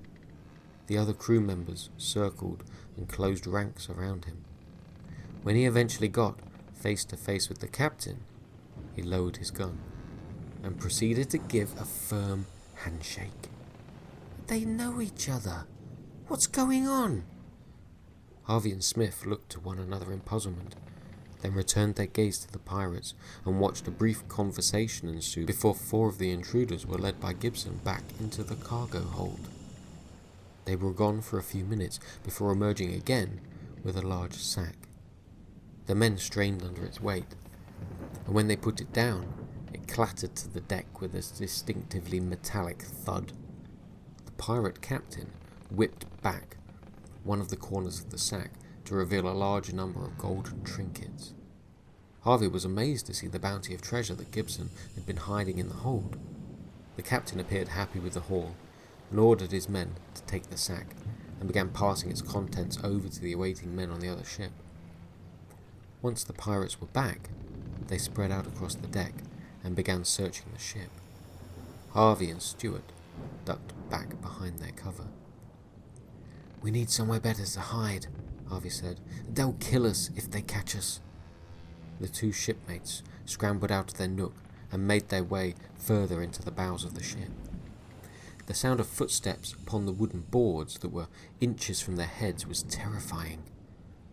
The other crew members circled and closed ranks around him. When he eventually got face to face with the captain, he lowered his gun and proceeded to give a firm handshake. They know each other. What's going on? Harvey and Smith looked to one another in puzzlement, then returned their gaze to the pirates and watched a brief conversation ensue before 4 of the intruders were led by Gibson back into the cargo hold. They were gone for a few minutes before emerging again with a large sack. The men strained under its weight, and when they put it down, it clattered to the deck with a distinctively metallic thud. The pirate captain whipped back one of the corners of the sack to reveal a large number of golden trinkets. Harvey was amazed to see the bounty of treasure that Gibson had been hiding in the hold. The captain appeared happy with the haul and ordered his men to take the sack and began passing its contents over to the awaiting men on the other ship. Once the pirates were back, they spread out across the deck and began searching the ship. Harvey and Stewart ducked back behind their cover. "We need somewhere better to hide," Harvey said. "They'll kill us if they catch us." The 2 shipmates scrambled out of their nook and made their way further into the bows of the ship. The sound of footsteps upon the wooden boards that were inches from their heads was terrifying.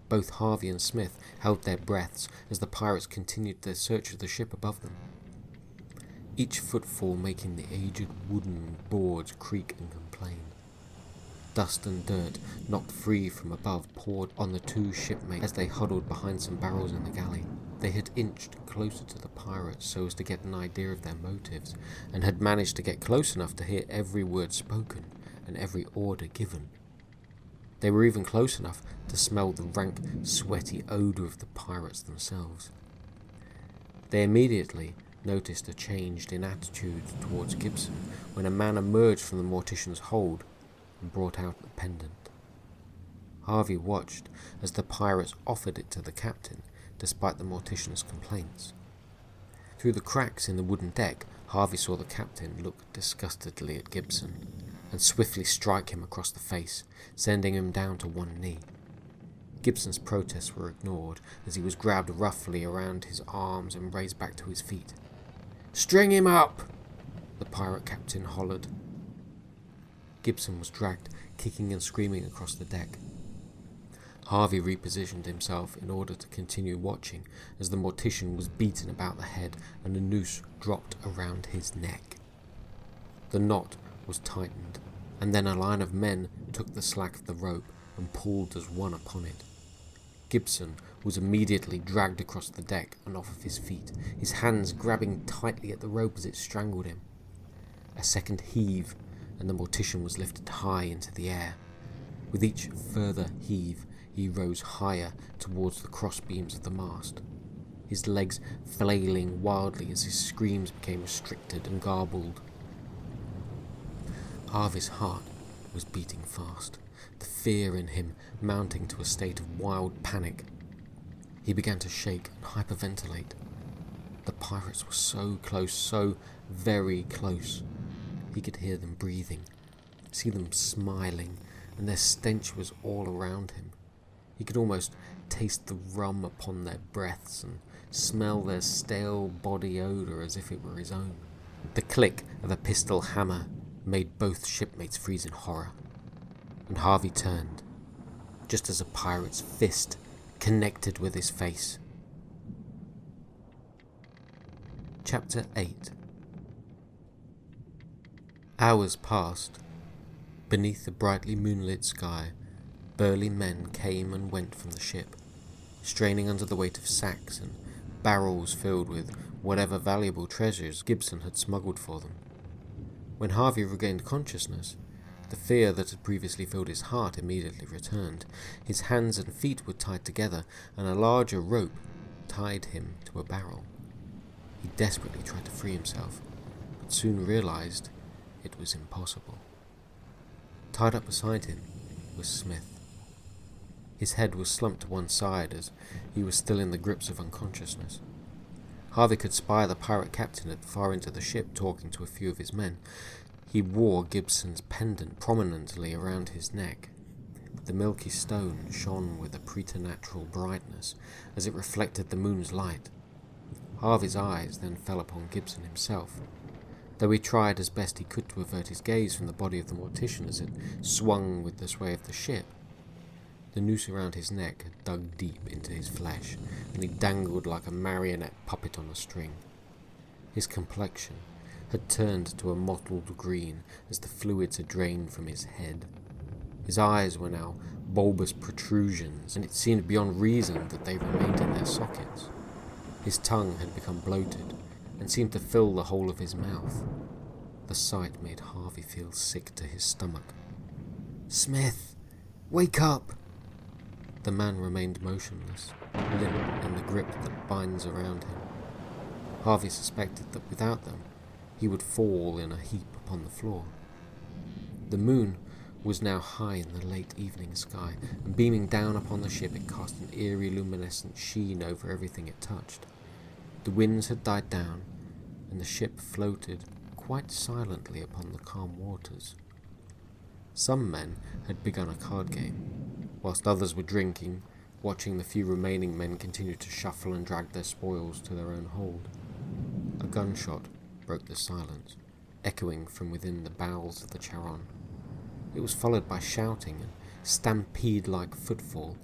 Both Harvey and Smith held their breaths as the pirates continued their search of the ship above them, each footfall making the aged wooden boards creak and complain. Dust and dirt, knocked free from above, poured on the two shipmates as they huddled behind some barrels in the galley. They had inched closer to the pirates so as to get an idea of their motives, and had managed to get close enough to hear every word spoken and every order given. They were even close enough to smell the rank, sweaty odour of the pirates themselves. They immediately noticed a change in attitude towards Gibson when a man emerged from the mortician's hold and brought out the pendant. Harvey watched as the pirates offered it to the captain, despite the mortician's complaints. Through the cracks in the wooden deck, Harvey saw the captain look disgustedly at Gibson and swiftly strike him across the face, sending him down to one knee. Gibson's protests were ignored as he was grabbed roughly around his arms and raised back to his feet. "String him up!" the pirate captain hollered. Gibson was dragged, kicking and screaming across the deck. Harvey repositioned himself in order to continue watching as the mortician was beaten about the head and a noose dropped around his neck. The knot was tightened, and then a line of men took the slack of the rope and pulled as one upon it. Gibson was immediately dragged across the deck and off of his feet, his hands grabbing tightly at the rope as it strangled him. A second heave, and the mortician was lifted high into the air. With each further heave, he rose higher towards the crossbeams of the mast, his legs flailing wildly as his screams became restricted and garbled. Harvey's heart was beating fast, the fear in him mounting to a state of wild panic. He began to shake and hyperventilate. The pirates were so close, so very close. He could hear them breathing, see them smiling, and their stench was all around him. He could almost taste the rum upon their breaths and smell their stale body odour as if it were his own. The click of a pistol hammer made both shipmates freeze in horror, and Harvey turned, just as a pirate's fist connected with his face. Chapter 8. Hours passed. Beneath the brightly moonlit sky, burly men came and went from the ship, straining under the weight of sacks and barrels filled with whatever valuable treasures Gibson had smuggled for them. When Harvey regained consciousness, the fear that had previously filled his heart immediately returned. His hands and feet were tied together, and a larger rope tied him to a barrel. He desperately tried to free himself, but soon realized it was impossible. Tied up beside him was Smith. His head was slumped to one side as he was still in the grips of unconsciousness. Harvey could spy the pirate captain at far into the ship talking to a few of his men. He wore Gibson's pendant prominently around his neck. The milky stone shone with a preternatural brightness as it reflected the moon's light. Harvey's eyes then fell upon Gibson himself, though he tried as best he could to avert his gaze from the body of the mortician as it swung with the sway of the ship. The noose around his neck had dug deep into his flesh, and he dangled like a marionette puppet on a string. His complexion had turned to a mottled green as the fluids had drained from his head. His eyes were now bulbous protrusions, and it seemed beyond reason that they remained in their sockets. His tongue had become bloated, and seemed to fill the whole of his mouth. The sight made Harvey feel sick to his stomach. "Smith, wake up!" The man remained motionless, limp in the grip that binds around him. Harvey suspected that without them, he would fall in a heap upon the floor. The moon was now high in the late evening sky, and beaming down upon the ship it cast an eerie luminescent sheen over everything it touched. The winds had died down, and the ship floated quite silently upon the calm waters. Some men had begun a card game, whilst others were drinking, watching the few remaining men continue to shuffle and drag their spoils to their own hold. A gunshot broke the silence, echoing from within the bowels of the Charon. It was followed by shouting and stampede-like footfall.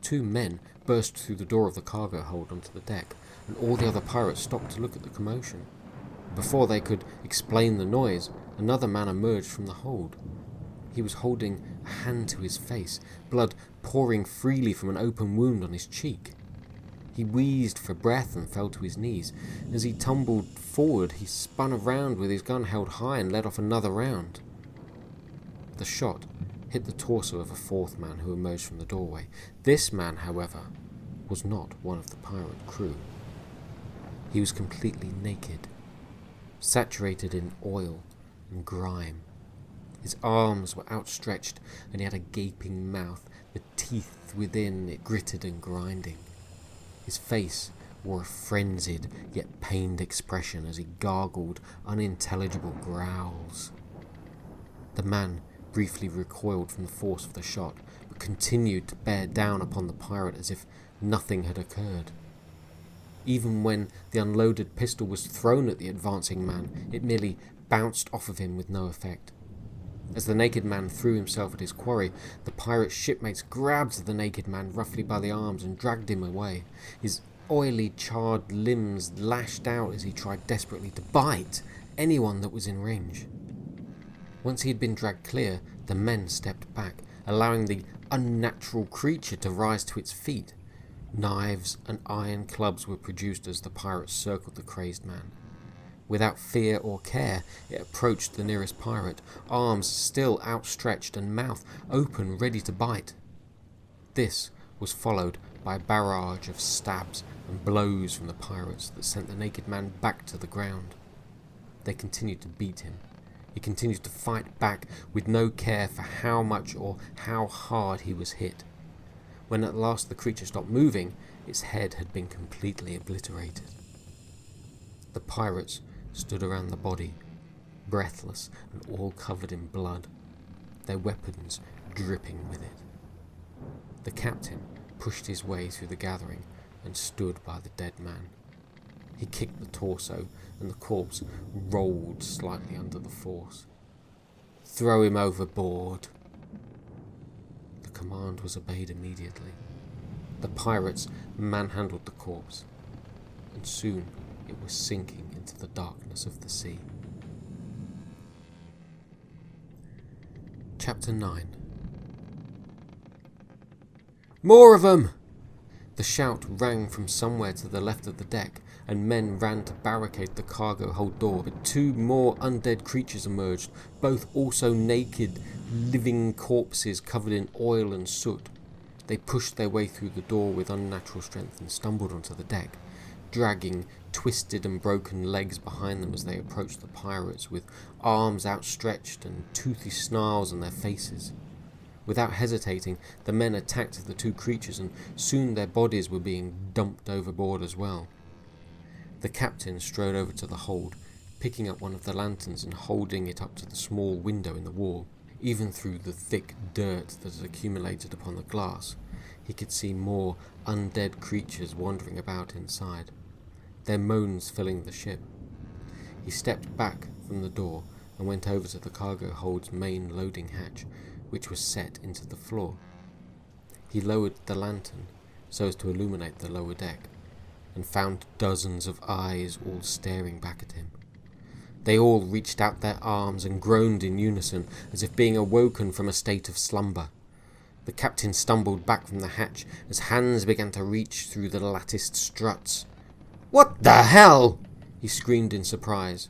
Two men burst through the door of the cargo hold onto the deck, and all the other pirates stopped to look at the commotion. Before they could explain the noise, another man emerged from the hold. He was holding a hand to his face, blood pouring freely from an open wound on his cheek. He wheezed for breath and fell to his knees. As he tumbled forward, he spun around with his gun held high and let off another round. The shot hit the torso of a fourth man who emerged from the doorway. This man, however, was not one of the pirate crew. He was completely naked, saturated in oil and grime. His arms were outstretched and he had a gaping mouth, the teeth within it gritted and grinding. His face wore a frenzied yet pained expression as he gargled unintelligible growls. The man briefly recoiled from the force of the shot, but continued to bear down upon the pirate as if nothing had occurred. Even when the unloaded pistol was thrown at the advancing man, it merely bounced off of him with no effect. As the naked man threw himself at his quarry, the pirate's shipmates grabbed the naked man roughly by the arms and dragged him away. His oily, charred limbs lashed out as he tried desperately to bite anyone that was in range. Once he had been dragged clear, the men stepped back, allowing the unnatural creature to rise to its feet. Knives and iron clubs were produced as the pirates circled the crazed man. Without fear or care, it approached the nearest pirate, arms still outstretched and mouth open, ready to bite. This was followed by a barrage of stabs and blows from the pirates that sent the naked man back to the ground. They continued to beat him. He continued to fight back with no care for how much or how hard he was hit. When at last the creature stopped moving, its head had been completely obliterated. The pirates stood around the body, breathless and all covered in blood, their weapons dripping with it. The captain pushed his way through the gathering and stood by the dead man. He kicked the torso and the corpse rolled slightly under the force. "Throw him overboard." The command was obeyed immediately. The pirates manhandled the corpse, and soon it was sinking into the darkness of the sea. Chapter 9. "More of them!" The shout rang from somewhere to the left of the deck, and men ran to barricade the cargo hold door, but two more undead creatures emerged, both also naked, living corpses covered in oil and soot. They pushed their way through the door with unnatural strength and stumbled onto the deck, dragging twisted and broken legs behind them as they approached the pirates, with arms outstretched and toothy snarls on their faces. Without hesitating, the men attacked the two creatures, and soon their bodies were being dumped overboard as well. The captain strode over to the hold, picking up one of the lanterns and holding it up to the small window in the wall. Even through the thick dirt that had accumulated upon the glass, he could see more undead creatures wandering about inside, their moans filling the ship. He stepped back from the door and went over to the cargo hold's main loading hatch, which was set into the floor. He lowered the lantern so as to illuminate the lower deck, and found dozens of eyes all staring back at him. They all reached out their arms and groaned in unison, as if being awoken from a state of slumber. The captain stumbled back from the hatch as hands began to reach through the latticed struts. "What the hell?" he screamed in surprise.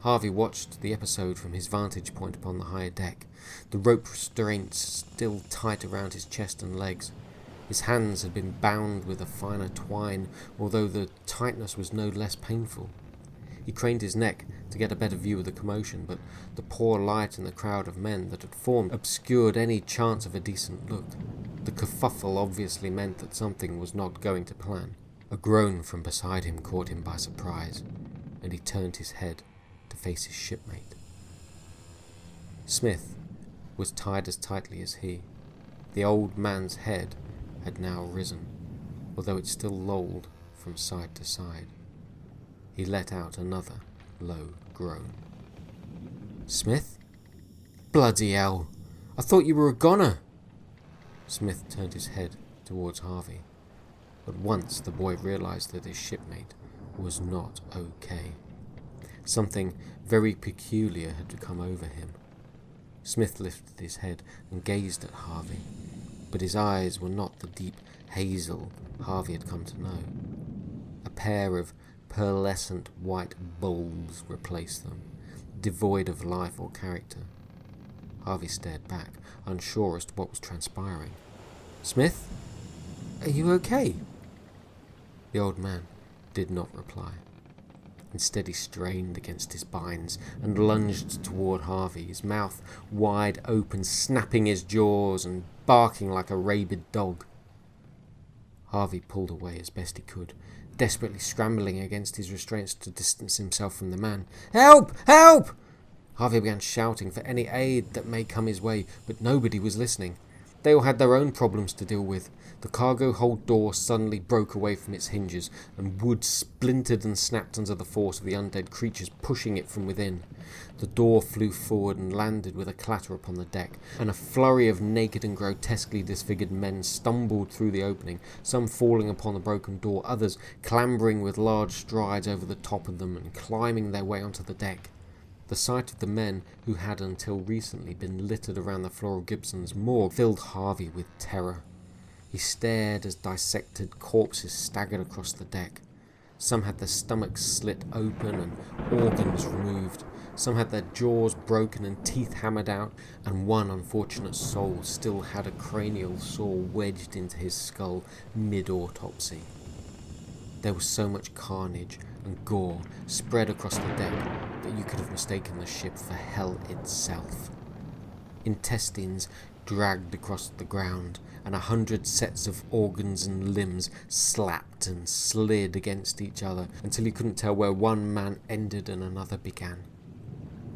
Harvey watched the episode from his vantage point upon the higher deck, the rope restraints still tight around his chest and legs. His hands had been bound with a finer twine, although the tightness was no less painful. He craned his neck to get a better view of the commotion, but the poor light in the crowd of men that had formed obscured any chance of a decent look. The kerfuffle obviously meant that something was not going to plan. A groan from beside him caught him by surprise, and he turned his head to face his shipmate. Smith was tied as tightly as he. The old man's head had now risen, although it still lolled from side to side. He let out another low groan. "Smith? Bloody hell! I thought you were a goner!" Smith turned his head towards Harvey. At once the boy realized that his shipmate was not okay. Something very peculiar had come over him. Smith lifted his head and gazed at Harvey, but his eyes were not the deep hazel Harvey had come to know. A pair of pearlescent white bulbs replaced them, devoid of life or character. Harvey stared back, unsure as to what was transpiring. "Smith, are you okay?" The old man did not reply. Instead, he strained against his binds and lunged toward Harvey, his mouth wide open, snapping his jaws and barking like a rabid dog. Harvey pulled away as best he could, desperately scrambling against his restraints to distance himself from the man. "Help! Help!" Harvey began shouting for any aid that may come his way, but nobody was listening. They all had their own problems to deal with. The cargo hold door suddenly broke away from its hinges, and wood splintered and snapped under the force of the undead creatures pushing it from within. The door flew forward and landed with a clatter upon the deck, and a flurry of naked and grotesquely disfigured men stumbled through the opening, some falling upon the broken door, others clambering with large strides over the top of them and climbing their way onto the deck. The sight of the men who had until recently been littered around the floor of Gibson's morgue filled Harvey with terror. He stared as dissected corpses staggered across the deck. Some had their stomachs slit open and organs removed. Some had their jaws broken and teeth hammered out, and one unfortunate soul still had a cranial saw wedged into his skull mid-autopsy. There was so much carnage and gore spread across the deck that you could have mistaken the ship for hell itself. Intestines dragged across the ground, and 100 sets of organs and limbs slapped and slid against each other until you couldn't tell where one man ended and another began.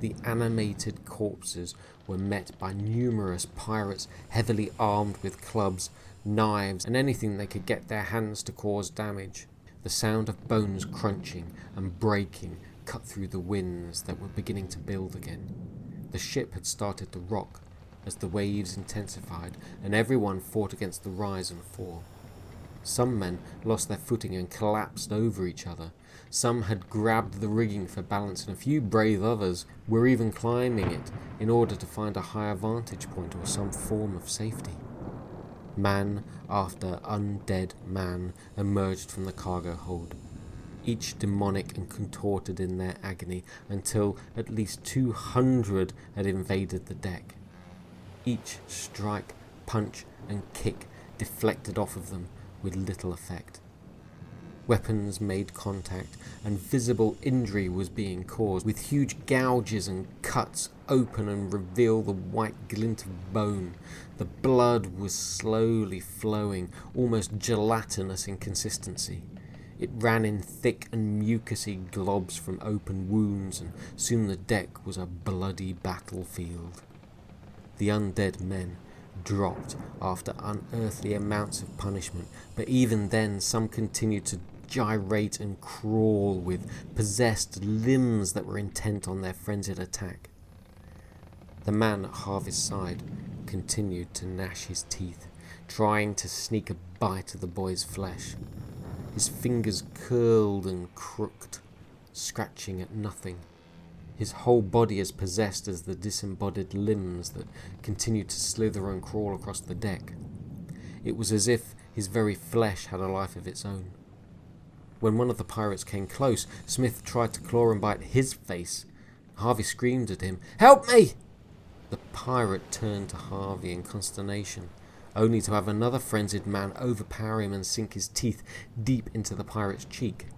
The animated corpses were met by numerous pirates heavily armed with clubs, knives, and anything they could get their hands to cause damage. The sound of bones crunching and breaking cut through the winds that were beginning to build again. The ship had started to rock as the waves intensified, and everyone fought against the rise and fall. Some men lost their footing and collapsed over each other. Some had grabbed the rigging for balance, and a few brave others were even climbing it in order to find a higher vantage point or some form of safety. Man after undead man emerged from the cargo hold, each demonic and contorted in their agony, until at least 200 had invaded the deck. Each strike, punch, and kick deflected off of them with little effect. Weapons made contact, and visible injury was being caused, with huge gouges and cuts open and reveal the white glint of bone. The blood was slowly flowing, almost gelatinous in consistency. It ran in thick and mucousy globs from open wounds, and soon the deck was a bloody battlefield. The undead men dropped after unearthly amounts of punishment, but even then some continued to gyrate and crawl with possessed limbs that were intent on their frenzied attack. The man at Harvey's side continued to gnash his teeth, trying to sneak a bite of the boy's flesh. His fingers curled and crooked, scratching at nothing. His whole body as possessed as the disembodied limbs that continued to slither and crawl across the deck. It was as if his very flesh had a life of its own. When one of the pirates came close, Smith tried to claw and bite his face. Harvey screamed at him, "Help me!" The pirate turned to Harvey in consternation, only to have another frenzied man overpower him and sink his teeth deep into the pirate's cheek.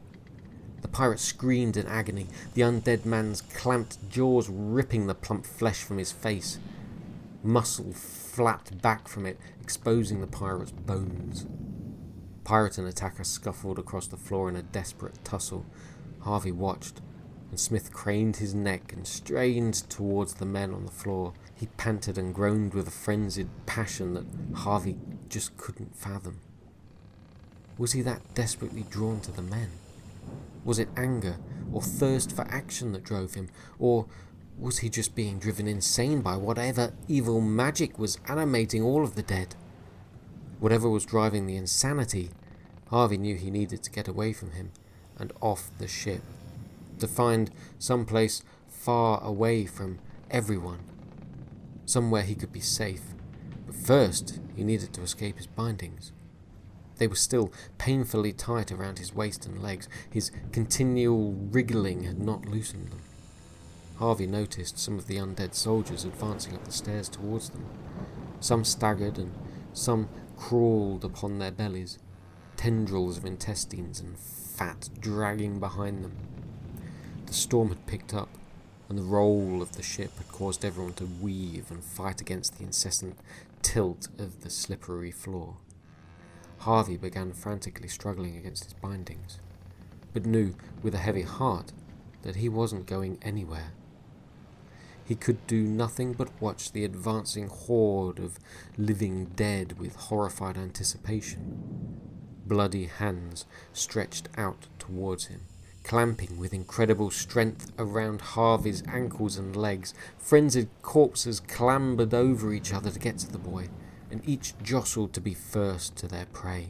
The pirate screamed in agony, the undead man's clamped jaws ripping the plump flesh from his face. Muscle flapped back from it, exposing the pirate's bones. Pirate and attacker scuffled across the floor in a desperate tussle. Harvey watched, and Smith craned his neck and strained towards the men on the floor. He panted and groaned with a frenzied passion that Harvey just couldn't fathom. Was he that desperately drawn to the men? Was it anger or thirst for action that drove him, or was he just being driven insane by whatever evil magic was animating all of the dead? Whatever was driving the insanity, Harvey knew he needed to get away from him and off the ship, to find some place far away from everyone. somewhere he could be safe. But first, he needed to escape his bindings. They were still painfully tight around his waist and legs. His continual wriggling had not loosened them. Harvey noticed some of the undead soldiers advancing up the stairs towards them. Some staggered and some crawled upon their bellies, tendrils of intestines and fat dragging behind them. The storm had picked up, and the roll of the ship had caused everyone to weave and fight against the incessant tilt of the slippery floor. Harvey began frantically struggling against his bindings, but knew with a heavy heart that he wasn't going anywhere. He could do nothing but watch the advancing horde of living dead with horrified anticipation. Bloody hands stretched out towards him, clamping with incredible strength around Harvey's ankles and legs. Frenzied corpses clambered over each other to get to the boy, and each jostled to be first to their prey.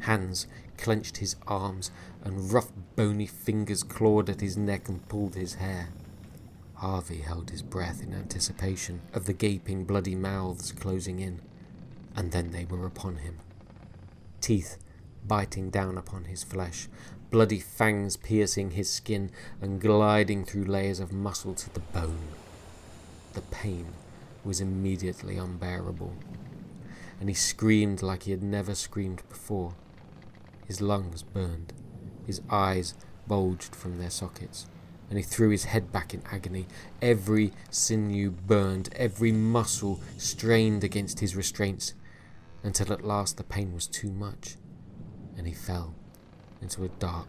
Hands clenched his arms, and rough bony fingers clawed at his neck and pulled his hair. Harvey held his breath in anticipation of the gaping bloody mouths closing in, and then they were upon him. Teeth biting down upon his flesh, bloody fangs piercing his skin and gliding through layers of muscle to the bone. The pain was immediately unbearable, and he screamed like he had never screamed before. His lungs burned, his eyes bulged from their sockets, and he threw his head back in agony. Every sinew burned, every muscle strained against his restraints, until at last the pain was too much, and he fell into a dark,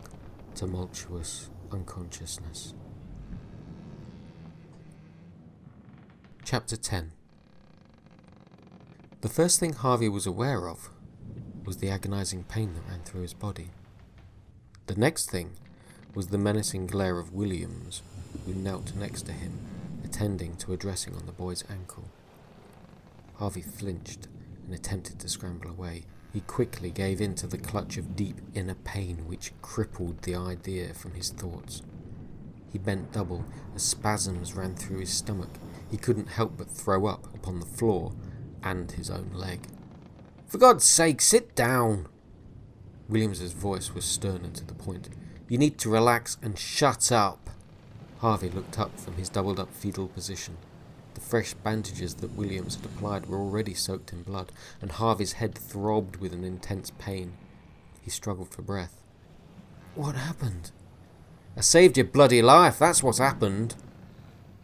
tumultuous unconsciousness. Chapter 10. The first thing Harvey was aware of was the agonizing pain that ran through his body. The next thing was the menacing glare of Williams, who knelt next to him, attending to a dressing on the boy's ankle. Harvey flinched and attempted to scramble away. He quickly gave in to the clutch of deep inner pain which crippled the idea from his thoughts. He bent double as spasms ran through his stomach. He couldn't help but throw up upon the floor and his own leg. "For God's sake, sit down!" Williams's voice was stern and to the point. "You need to relax and shut up." Harvey looked up from his doubled-up fetal position. The fresh bandages that Williams had applied were already soaked in blood, and Harvey's head throbbed with an intense pain. He struggled for breath. "What happened?" "I saved your bloody life, that's what happened."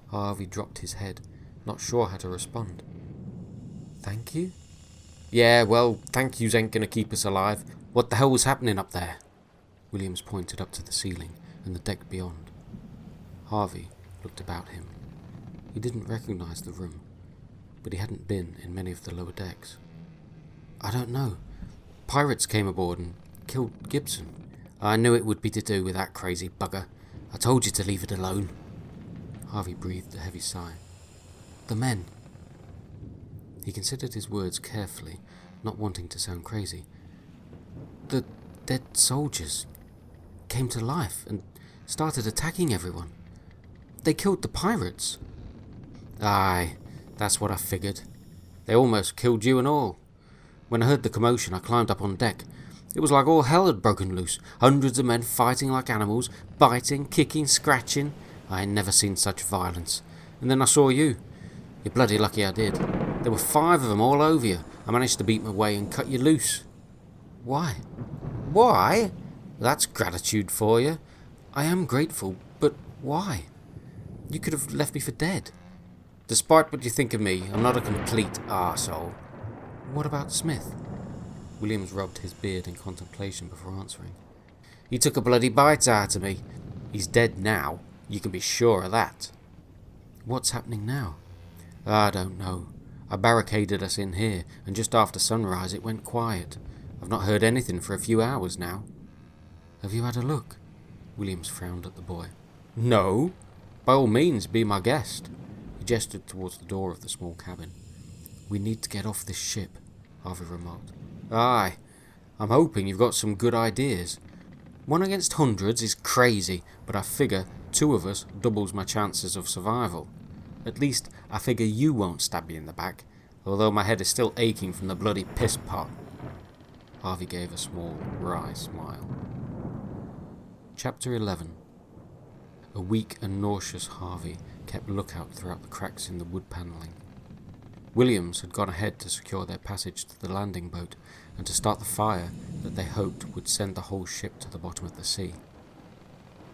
Harvey dropped his head, not sure how to respond. "Thank you?" "Yeah, well, thank yous ain't gonna keep us alive. What the hell was happening up there?" Williams pointed up to the ceiling and the deck beyond. Harvey looked about him. He didn't recognize the room, but he hadn't been in many of the lower decks. "I don't know. Pirates came aboard and killed Gibson." "I knew it would be to do with that crazy bugger. I told you to leave it alone." Harvey breathed a heavy sigh. "The men." He considered his words carefully, not wanting to sound crazy. "The dead soldiers came to life and started attacking everyone. They killed the pirates." "Aye, that's what I figured. They almost killed you and all. When I heard the commotion, I climbed up on deck. It was like all hell had broken loose. Hundreds of men fighting like animals, biting, kicking, scratching. I ain't never seen such violence. And then I saw you. You're bloody lucky I did. There were 5 of them all over you. I managed to beat my way and cut you loose." "Why?" "Why? That's gratitude for you." "I am grateful, but why? You could have left me for dead." "Despite what you think of me, I'm not a complete arsehole." "What about Smith?" Williams rubbed his beard in contemplation before answering. "He took a bloody bite out of me. He's dead now, you can be sure of that." "What's happening now?" "I don't know. I barricaded us in here, and just after sunrise it went quiet. I've not heard anything for a few hours now." "Have you had a look?" Williams frowned at the boy. "No. By all means, be my guest." He gestured towards the door of the small cabin. "We need to get off this ship," Harvey remarked. "Aye. I'm hoping you've got some good ideas. 1 against hundreds is crazy, but I figure 2 of us doubles my chances of survival. At least I figure you won't stab me in the back, although my head is still aching from the bloody piss pot." Harvey gave a small, wry smile. Chapter 11. A weak and nauseous Harvey kept lookout throughout the cracks in the wood panelling. Williams had gone ahead to secure their passage to the landing boat and to start the fire that they hoped would send the whole ship to the bottom of the sea.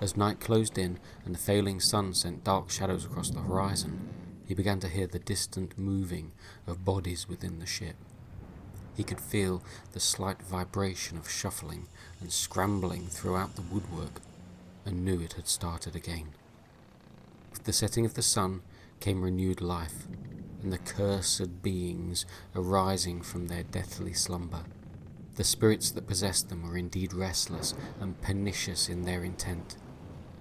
As night closed in and the failing sun sent dark shadows across the horizon, he began to hear the distant moving of bodies within the ship. He could feel the slight vibration of shuffling and scrambling throughout the woodwork, and knew it had started again. With the setting of the sun came renewed life, and the cursed beings arising from their deathly slumber. The spirits that possessed them were indeed restless and pernicious in their intent.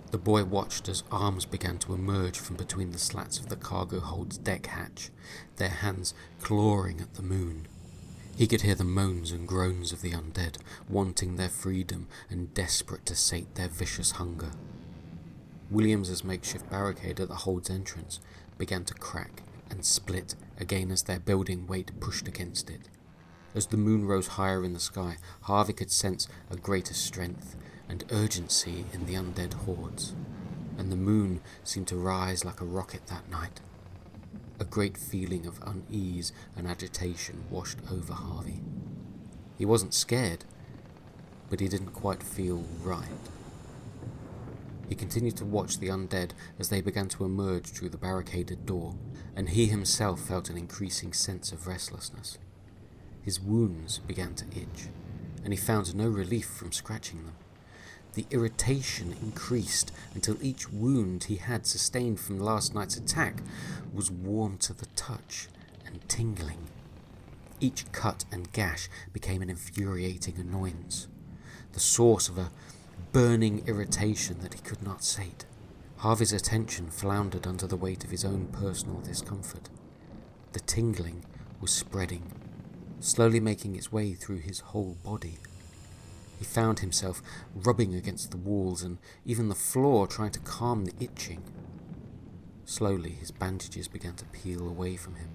The boy watched as arms began to emerge from between the slats of the cargo hold's deck hatch, their hands clawing at the moon. He could hear the moans and groans of the undead, wanting their freedom and desperate to sate their vicious hunger. Williams's makeshift barricade at the hold's entrance began to crack and split again as their building weight pushed against it. As the moon rose higher in the sky, Harvey could sense a greater strength and urgency in the undead hordes, and the moon seemed to rise like a rocket that night. A great feeling of unease and agitation washed over Harvey. He wasn't scared, but he didn't quite feel right. He continued to watch the undead as they began to emerge through the barricaded door, and he himself felt an increasing sense of restlessness. His wounds began to itch, and he found no relief from scratching them. The irritation increased until each wound he had sustained from last night's attack was warm to the touch and tingling. Each cut and gash became an infuriating annoyance, the source of a burning irritation that he could not sate. Harvey's attention floundered under the weight of his own personal discomfort. The tingling was spreading, slowly making its way through his whole body. He found himself rubbing against the walls and even the floor, trying to calm the itching. Slowly his bandages began to peel away from him,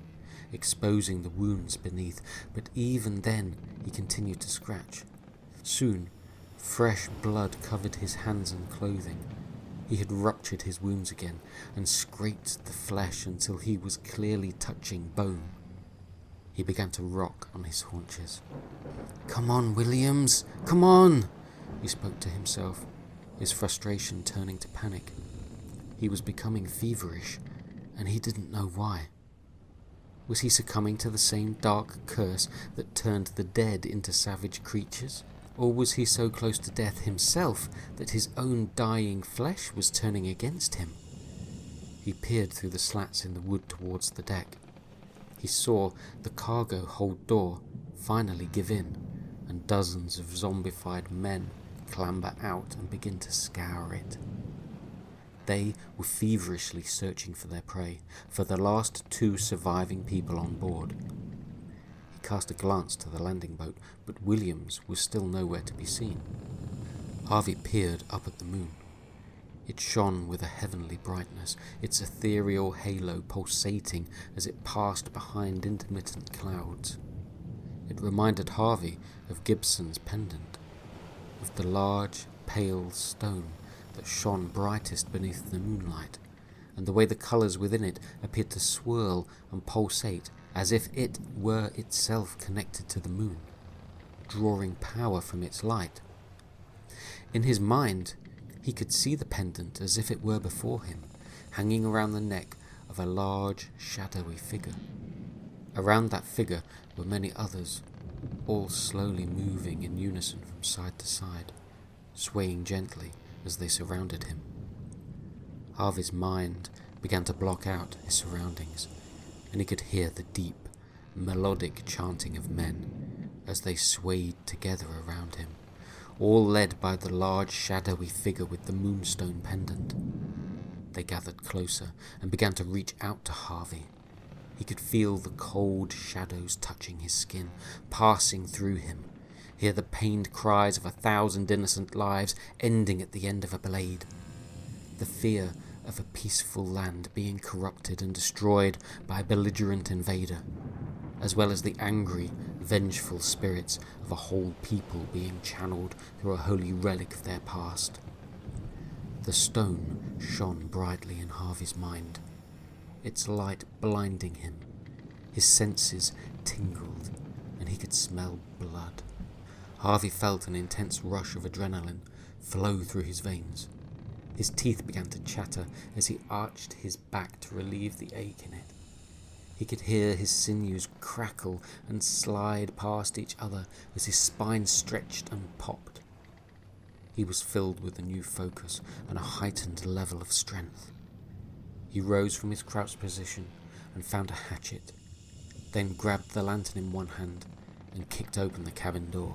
exposing the wounds beneath, but even then he continued to scratch. Soon, fresh blood covered his hands and clothing. He had ruptured his wounds again and scraped the flesh until he was clearly touching bone. He began to rock on his haunches. "Come on, Williams, come on!" he spoke to himself, his frustration turning to panic. He was becoming feverish, and he didn't know why. Was he succumbing to the same dark curse that turned the dead into savage creatures? Or was he so close to death himself that his own dying flesh was turning against him? He peered through the slats in the wood towards the deck. He saw the cargo hold door finally give in, and dozens of zombified men clamber out and begin to scour it. They were feverishly searching for their prey, for the last 2 surviving people on board. He cast a glance to the landing boat, but Williams was still nowhere to be seen. Harvey peered up at the moon. It shone with a heavenly brightness, its ethereal halo pulsating as it passed behind intermittent clouds. It reminded Harvey of Gibson's pendant, of the large, pale stone that shone brightest beneath the moonlight, and the way the colours within it appeared to swirl and pulsate as if it were itself connected to the moon, drawing power from its light. In his mind, he could see the pendant as if it were before him, hanging around the neck of a large, shadowy figure. Around that figure were many others, all slowly moving in unison from side to side, swaying gently as they surrounded him. Harvey's mind began to block out his surroundings, and he could hear the deep, melodic chanting of men as they swayed together around him, all led by the large shadowy figure with the moonstone pendant. They gathered closer and began to reach out to Harvey. He could feel the cold shadows touching his skin, passing through him, hear the pained cries of 1,000 innocent lives ending at the end of a blade. The fear of a peaceful land being corrupted and destroyed by a belligerent invader, as well as the angry, vengeful spirits of a whole people being channeled through a holy relic of their past. The stone shone brightly in Harvey's mind, its light blinding him. His senses tingled, and he could smell blood. Harvey felt an intense rush of adrenaline flow through his veins. His teeth began to chatter as he arched his back to relieve the ache in it. He could hear his sinews crackle and slide past each other as his spine stretched and popped. He was filled with a new focus and a heightened level of strength. He rose from his crouched position and found a hatchet, then grabbed the lantern in one hand and kicked open the cabin door.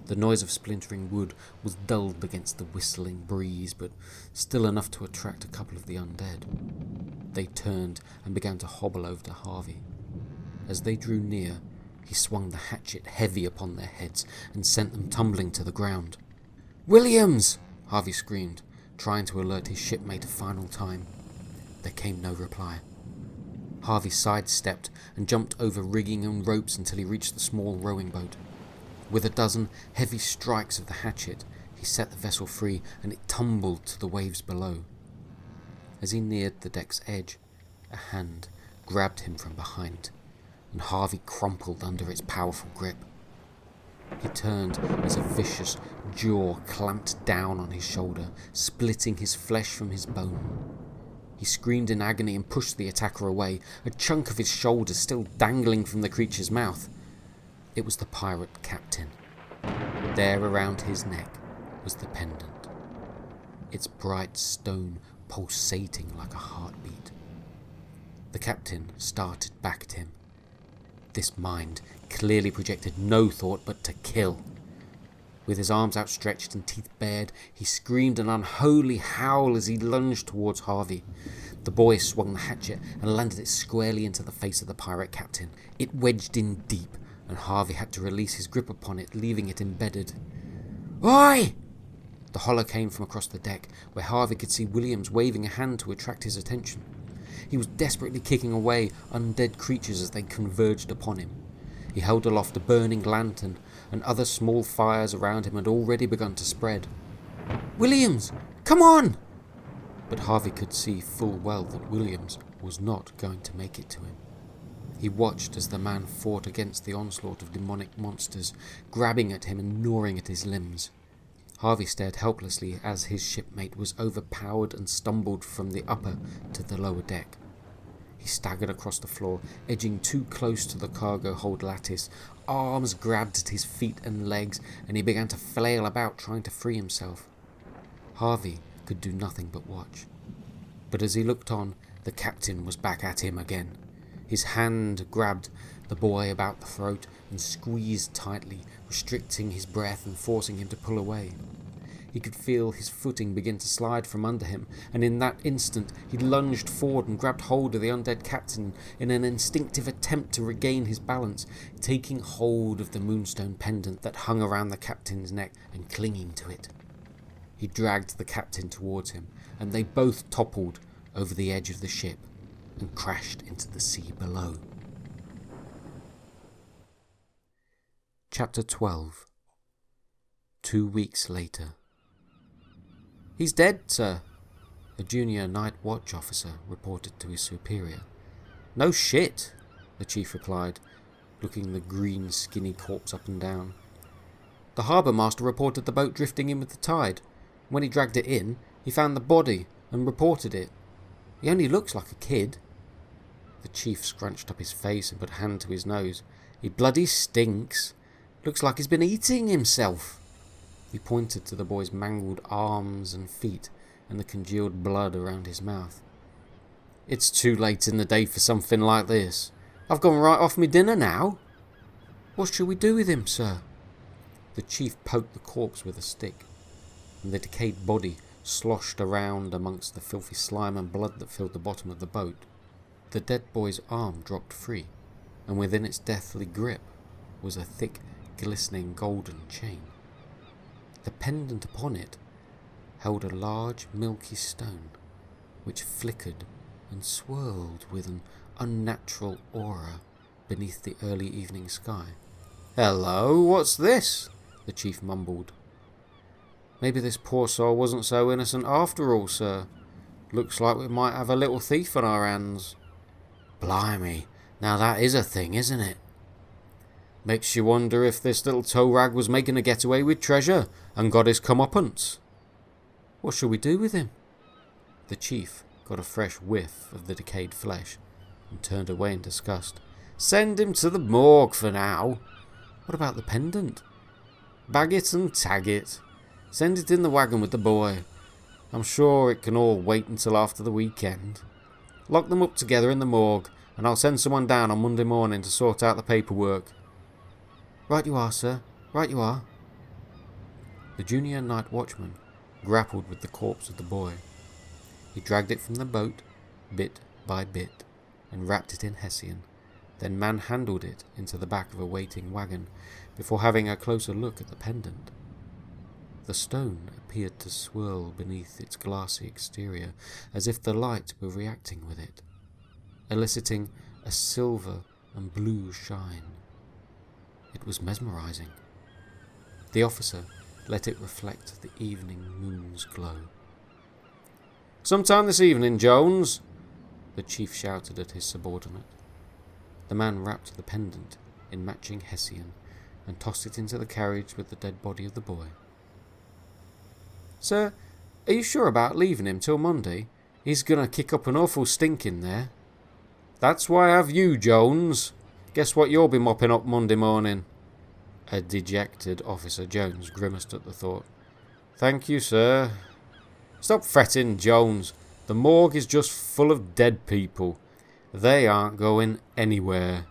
The noise of splintering wood was dulled against the whistling breeze, but still enough to attract a couple of the undead. They turned and began to hobble over to Harvey. As they drew near, he swung the hatchet heavy upon their heads and sent them tumbling to the ground. "Williams!" Harvey screamed, trying to alert his shipmate a final time. There came no reply. Harvey sidestepped and jumped over rigging and ropes until he reached the small rowing boat. With a dozen heavy strikes of the hatchet, he set the vessel free and it tumbled to the waves below. As he neared the deck's edge, a hand grabbed him from behind, and Harvey crumpled under its powerful grip. He turned as a vicious jaw clamped down on his shoulder, splitting his flesh from his bone. He screamed in agony and pushed the attacker away, a chunk of his shoulder still dangling from the creature's mouth. It was the pirate captain. There around his neck was the pendant, its bright stone pulsating like a heartbeat. The captain started back at him. This mind clearly projected no thought but to kill. With his arms outstretched and teeth bared, he screamed an unholy howl as he lunged towards Harvey. The boy swung the hatchet and landed it squarely into the face of the pirate captain. It wedged in deep, and Harvey had to release his grip upon it, leaving it embedded. "Oi!" The holler came from across the deck, where Harvey could see Williams waving a hand to attract his attention. He was desperately kicking away undead creatures as they converged upon him. He held aloft a burning lantern, and other small fires around him had already begun to spread. "Williams, come on!" But Harvey could see full well that Williams was not going to make it to him. He watched as the man fought against the onslaught of demonic monsters, grabbing at him and gnawing at his limbs. Harvey stared helplessly as his shipmate was overpowered and stumbled from the upper to the lower deck. He staggered across the floor, edging too close to the cargo hold lattice. Arms grabbed at his feet and legs, and he began to flail about trying to free himself. Harvey could do nothing but watch. But as he looked on, the captain was back at him again. His hand grabbed the boy about the throat and squeezed tightly, restricting his breath and forcing him to pull away. He could feel his footing begin to slide from under him, and in that instant he lunged forward and grabbed hold of the undead captain in an instinctive attempt to regain his balance, taking hold of the moonstone pendant that hung around the captain's neck and clinging to it. He dragged the captain towards him, and they both toppled over the edge of the ship and crashed into the sea below. Chapter 12. 2 weeks later. "He's dead, sir," a junior night watch officer reported to his superior. "No shit," the chief replied, looking the green, skinny corpse up and down. "The harbour master reported the boat drifting in with the tide. When he dragged it in, he found the body and reported it. He only looks like a kid." The chief scrunched up his face and put a hand to his nose. "He bloody stinks. Looks like he's been eating himself." He pointed to the boy's mangled arms and feet and the congealed blood around his mouth. "It's too late in the day for something like this. I've gone right off me dinner now." "What shall we do with him, sir?" The chief poked the corpse with a stick, and the decayed body sloshed around amongst the filthy slime and blood that filled the bottom of the boat. The dead boy's arm dropped free, and within its deathly grip was a thick, glistening golden chain. The pendant upon it held a large milky stone, which flickered and swirled with an unnatural aura beneath the early evening sky. "Hello, what's this?" the chief mumbled. "Maybe this poor soul wasn't so innocent after all, sir. Looks like we might have a little thief on our hands." "Blimey, now that is a thing, isn't it? Makes you wonder if this little tow rag was making a getaway with treasure and got his comeuppance." "What shall we do with him?" The chief got a fresh whiff of the decayed flesh and turned away in disgust. "Send him to the morgue for now." "What about the pendant?" "Bag it and tag it. Send it in the wagon with the boy. I'm sure it can all wait until after the weekend. Lock them up together in the morgue, and I'll send someone down on Monday morning to sort out the paperwork." "Right you are, sir. Right you are." The junior night watchman grappled with the corpse of the boy. He dragged it from the boat, bit by bit, and wrapped it in hessian, then manhandled it into the back of a waiting wagon before having a closer look at the pendant. The stone appeared to swirl beneath its glassy exterior as if the light were reacting with it, eliciting a silver and blue shine. It was mesmerizing. The officer let it reflect the evening moon's glow. "Sometime this evening, Jones," the chief shouted at his subordinate. The man wrapped the pendant in matching hessian and tossed it into the carriage with the dead body of the boy. "Sir, are you sure about leaving him till Monday? He's going to kick up an awful stink in there." "That's why I have you, Jones. Guess what you'll be mopping up Monday morning?" A dejected Officer Jones grimaced at the thought. "Thank you, sir." "Stop fretting, Jones. The morgue is just full of dead people. They aren't going anywhere."